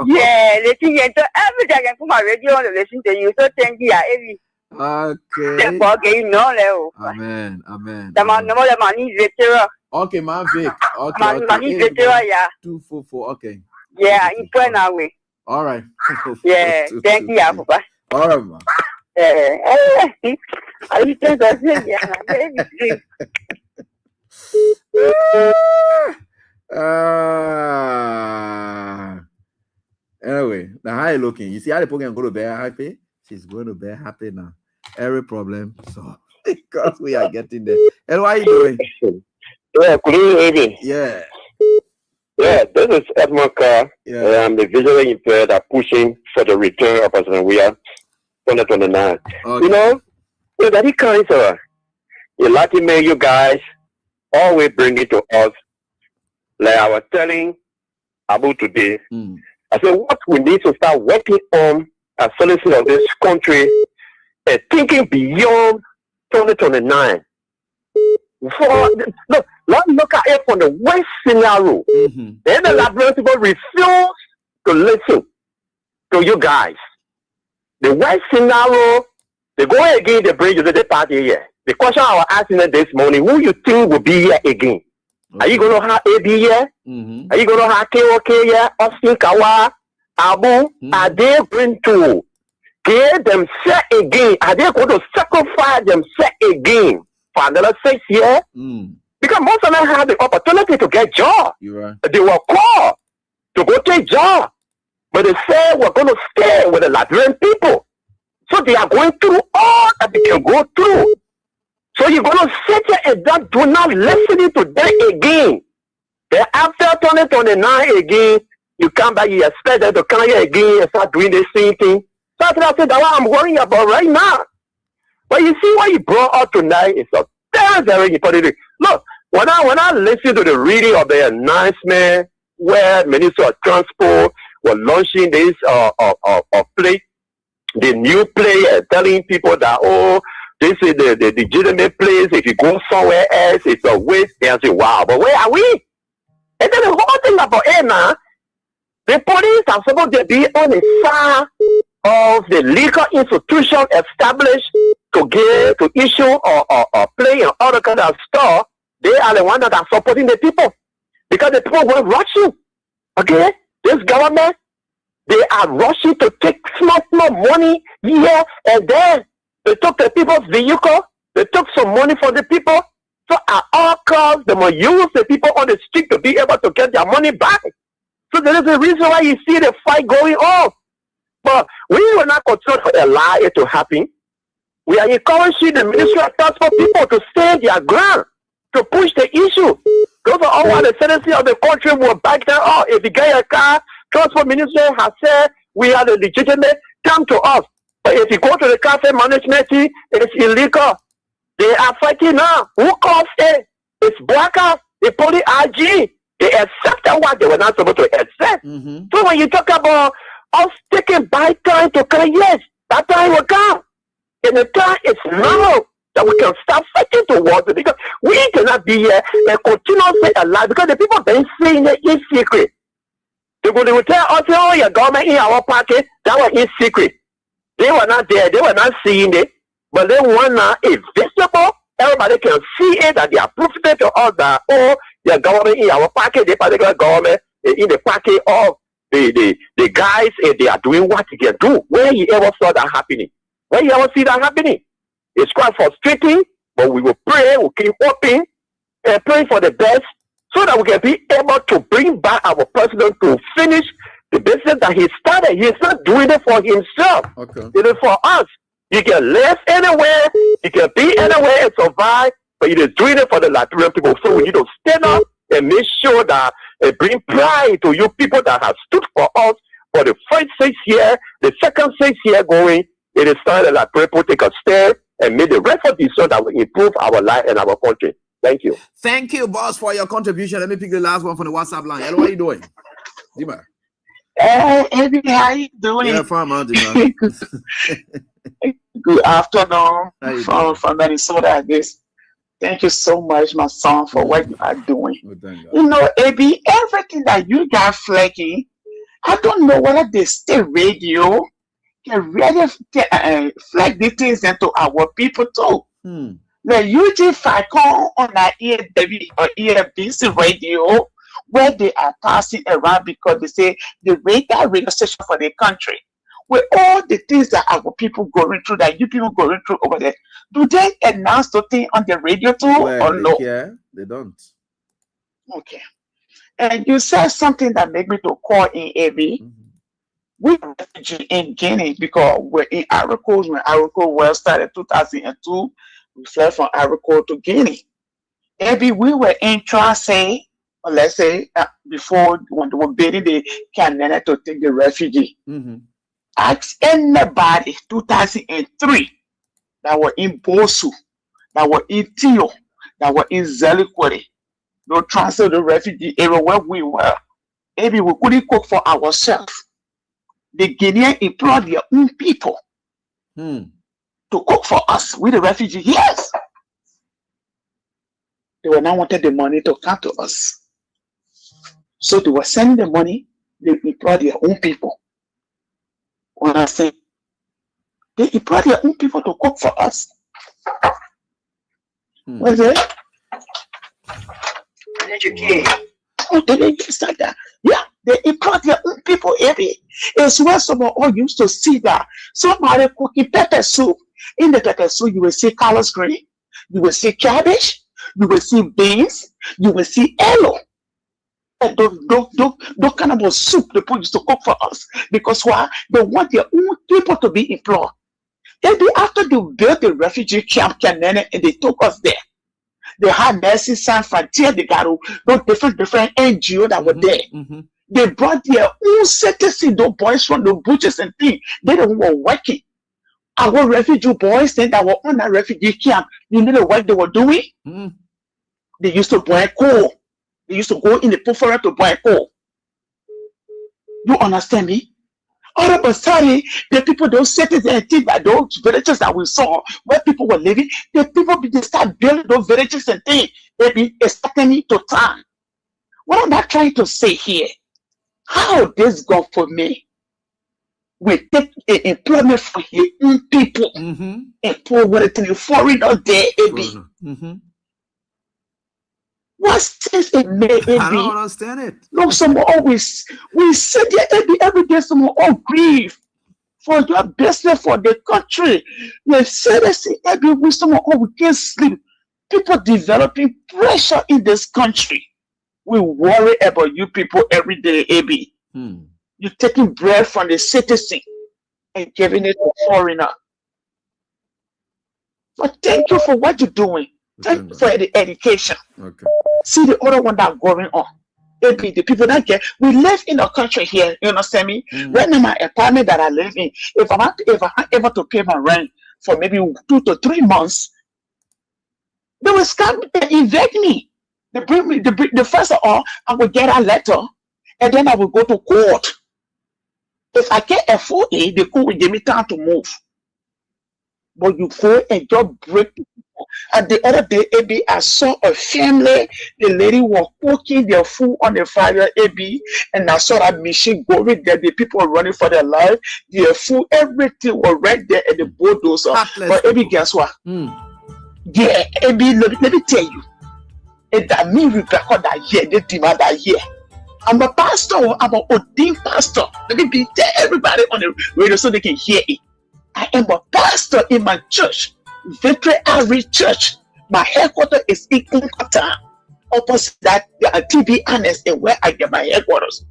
Yeah, listen to every time I put my radio on to listen to you. So thank you, Eddie.
Okay. Amen.
The money veteran.
Okay, man, Vic. Okay.
Money veteran, yeah.
244. Okay.
Yeah, you point that way.
All right.
Yeah, thank you, Papa.
All right, man.
I think that's it. Yeah,
anyway, now how you looking? You see how the program go to bed happy? She's going to bed happy now. Every problem solved because we are getting there. And what are you doing?
Yeah, good evening.
Yeah.
Yeah, this is Edmund Carr.
Yeah.
I'm the visually impaired are pushing for the return of President Weah 2029.
Okay.
You know, that kind of a lucky man, you guys always bring it to us. Like I was telling Abu today, I said, what we need to start working on as citizens of this country and thinking beyond 2029. Let's look at it from the worst scenario. Then the Liberian people refuse to listen to you guys. The worst scenario, they go again, they bring you to the party here. The question I was asking them this morning, who you think will be here again? Are you going to have AB here? Are you going to have KOK here? Austin Kawa, Abu, are they going to get themselves again? Are they going to sacrifice themselves again for another 6 years? Because most of them have the opportunity to get job. They were called to go take job. But they say we're going to stay with the Liberian people. So they are going through all that they can go through. So you're going to sit here and do not listen to them again. Then after 2029 again, you come back, you expect them to come here again and start doing the same thing. So I said, that's what I'm worrying about right now. But you see what you brought up tonight is a very, very important thing. Look, when I listen to the reading of the announcement where Minister of Transport was launching this play, the new play, telling people that, oh, this is the legitimate place. If you go somewhere else, it's a waste. They say, wow, but where are we? And then the whole thing about it now, the police are supposed to be on the side of the legal institution established to issue or play and all the kind of stuff. They are the ones that are supporting the people because the people were rushing. Okay, this government, they are rushing to take small money here and there. They took the people's vehicle. They took some money for the people. So at all costs, they must use the people on the street to be able to get their money back. So there is a reason why you see the fight going on. But we will not continue to allow it to happen. We are encouraging the Ministry of Transport people to stand their ground, to push the issue. Those are all the citizens of the country will back them up. If you get a car, Transport Minister has said, We are the legitimate. Come to us. But if you go to the cafe management team, it's illegal. They are fighting now. Who caused it? It's Blackers, the police RG. They accepted what they were not supposed to accept. So when you talk about us taking by time to come, yes, that time will come. And the time is now that we can start fighting towards it, because we cannot be here and continue to stay alive, because the people been saying it in secret. They will tell us, oh, your government in our pocket, that was in secret. They were not there, they were not seeing it, but they want now it's visible. Everybody can see it, that they are proving it to us that, oh, the government in our pocket, the particular government in the pocket of the guys, and they are doing what they can do. Where you ever saw that happening? Where you ever see that happening? It's quite frustrating, but we will pray, we'll keep hoping and praying for the best, so that we can be able to bring back our president to finish the business that he started. He's not doing it for himself. It is for us. You can live anywhere, you can be anywhere and survive, but he is doing it for the Liberian people. So we need to stand up and make sure that it bring pride to you people that have stood for us for the first 6 years, the second 6 years going. It is time that Liberian people take a step and make the rest of this so that we improve our life and our country. Thank you.
Thank you, boss, for your contribution. Let me pick the last one from the WhatsApp line. Hello, how you doing? Dima.
Hey, Ebi, how you doing?
Yeah, fine, man. Dima.
Good afternoon from Minnesota, I guess. Thank you so much, my son, for what you are doing. You know, Ebi, everything that you got flagging, I don't know whether the state radio can really flag these things into our people too. The UG Falcon on our EFW or EFBC radio, where they are passing around because they say the radar radio station for the country. With all the things that our people going through, that you people going through over there, do they announce the thing on the radio too, or no?
Yeah, they don't.
Okay. And you said something that made me to call in Ebi. We were in Guinea because we're in Ivory Coast. When Ivory Coast well started 2002, we fled from Ivory Coast to Guinea. Ebi, we were in Trancé, or let's say before when they were bidding the Canada to take the refugee. Ask anybody 2003 that were in Bosu, that were in Tio, that were in Zelikwere, no transfer the refugee area where we were. Maybe we couldn't cook for ourselves. The Guineans employed their own people to cook for us with the refugee. Yes. They were now wanted the money to come to us. So they were sending the money, they employed their own people. When I say they employ their own people to cook for us. Was it? Oh, they didn't just like that. Yeah, they employ their own people. It's where someone all used to see that somebody cooking pepper soup. In the pepper soup, you will see collard green, you will see cabbage, you will see beans, you will see yellow. Those kind of soup the people used to cook for us, because why? They want their own people to be employed. And after they built the refugee camp Canada and they took us there, they had Mercy Sans Frontier, they got those different NGO that were there. They brought their own citizens, those boys from the butchers and things. They were working. Our refugee boys then that were on that refugee camp, you know the work they were doing? They used to boil coal. They used to go in the puffer to buy coal. You understand me? All of a sudden, the people, those cities and things that those villages that we saw where people were living, the people they start building those villages and things. They be expecting to time. What am I trying to say here? How this go for me? We take employment for your own people and put it in the foreigner there, What sense it made?
I don't understand it.
No, someone always, we sit there every day, someone all grieve for your business, for the country. You say this every week, someone all can't sleep. People developing pressure in this country. We worry about you people every day, AB. You're taking bread from the citizen and giving it to foreigner. But thank you for what you're doing. Thank you for the education. See the other one that's going on. Maybe the people that get, we live in a country here, you understand me? Right now, my apartment that I live in, if I'm not able to pay my rent for maybe 2 to 3 months, they will come and evict me. They bring me, the first of all, I will get a letter and then I will go to court. If I can't afford it, the court will give me time to move. But you go and just break. And the other day, AB, I saw a family. The lady was cooking their food on the fire, AB, and I saw that machine going there. The people were running for their life. Their food, everything was right there at the bulldozer. But AB, guess what? Yeah, AB, let me tell you. And that me, Rebecca, that year, the demand that year. I'm a pastor. I'm an ordained pastor. Let me tell everybody on the radio so they can hear it. I am a pastor in my church, Victory Outreach Church. My headquarters is in Kunkata, opposite that TB Annex, and where I get my headquarters.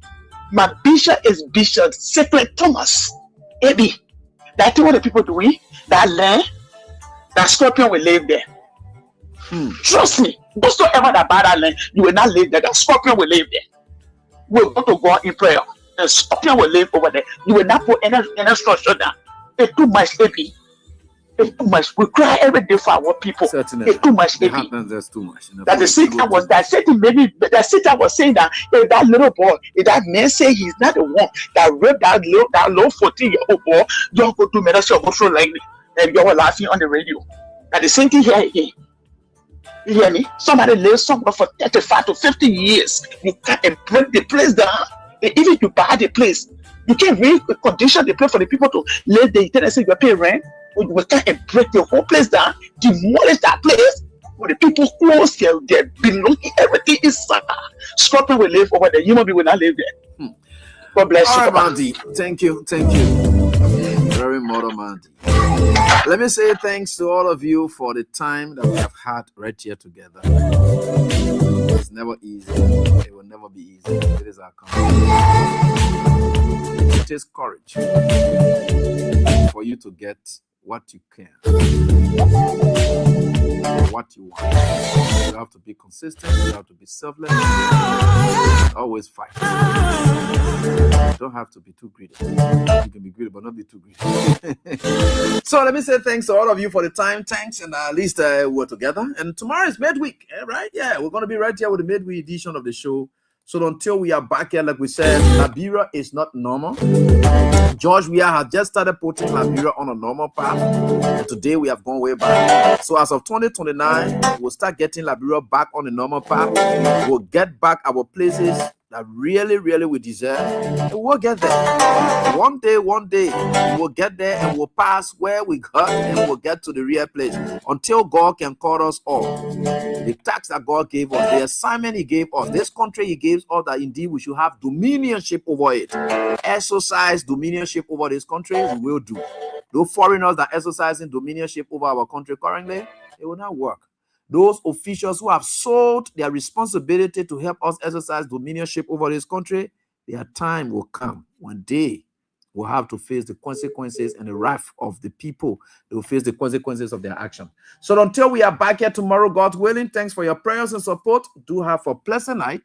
My bishop is Bishop Cyprian Thomas. AB, that's what the people doing. That land, that scorpion will live there. Trust me, whatsoever that buy that land, you will not live there. That scorpion will live there. We're going to go in prayer. The scorpion will live over there. You will not put any structure down. It's too much, baby. It's too much. We cry every day for our people.
Certainly.
It's too much, baby.
There's too much.
That the Satan was that Satan maybe that Satan was saying that if that little boy, if that man say he's not the one that raped that little 14-year-old boy, you go to medicine go through like and you were laughing on the radio. That the same thing here again. You hear me? Somebody lives somewhere for 35 to 50 years. You can't break the place down. Even if you buy the place, you can't really condition the place for the people to live there. You tell them, say you pay rent, or you can't break the whole place down, demolish that place, where the people close their belonging, everything is scorpion will live over there. Human being will not live there. God bless you.
All right, Mandy. Thank you. Very modern, Mandy. Let me say thanks to all of you for the time that we have had right here together. It's never easy. It will never be easy. It is our commitment. It takes courage for you to get what you can, what you want. You have to be consistent. You have to be selfless. Always fight. You don't have to be too greedy. You can be greedy, but not be too greedy. So let me say thanks to all of you for the time. Thanks, and at least we're together. And tomorrow is midweek, right? Yeah, we're going to be right here with the midweek edition of the show. So until we are back here, like we said, Liberia is not normal. George Weah has just started putting Liberia on a normal path. And today we have gone way back. So as of 2029, we'll start getting Liberia back on the normal path. We'll get back our places that really we deserve. And we'll get there. One day, we'll get there and we'll pass where we got and we'll get to the real place. Until God can call us all. The tax that God gave us, the assignment He gave us, this country He gave us, that indeed we should have dominionship over it. Exercise dominionship over this country, we will do. Those foreigners that are exercising dominionship over our country currently, it will not work. Those officials who have sold their responsibility to help us exercise dominionship over this country, their time will come when they will have to face the consequences and the wrath of the people. They will face the consequences of their action. So until we are back here tomorrow, God willing, thanks for your prayers and support. Do have a pleasant night.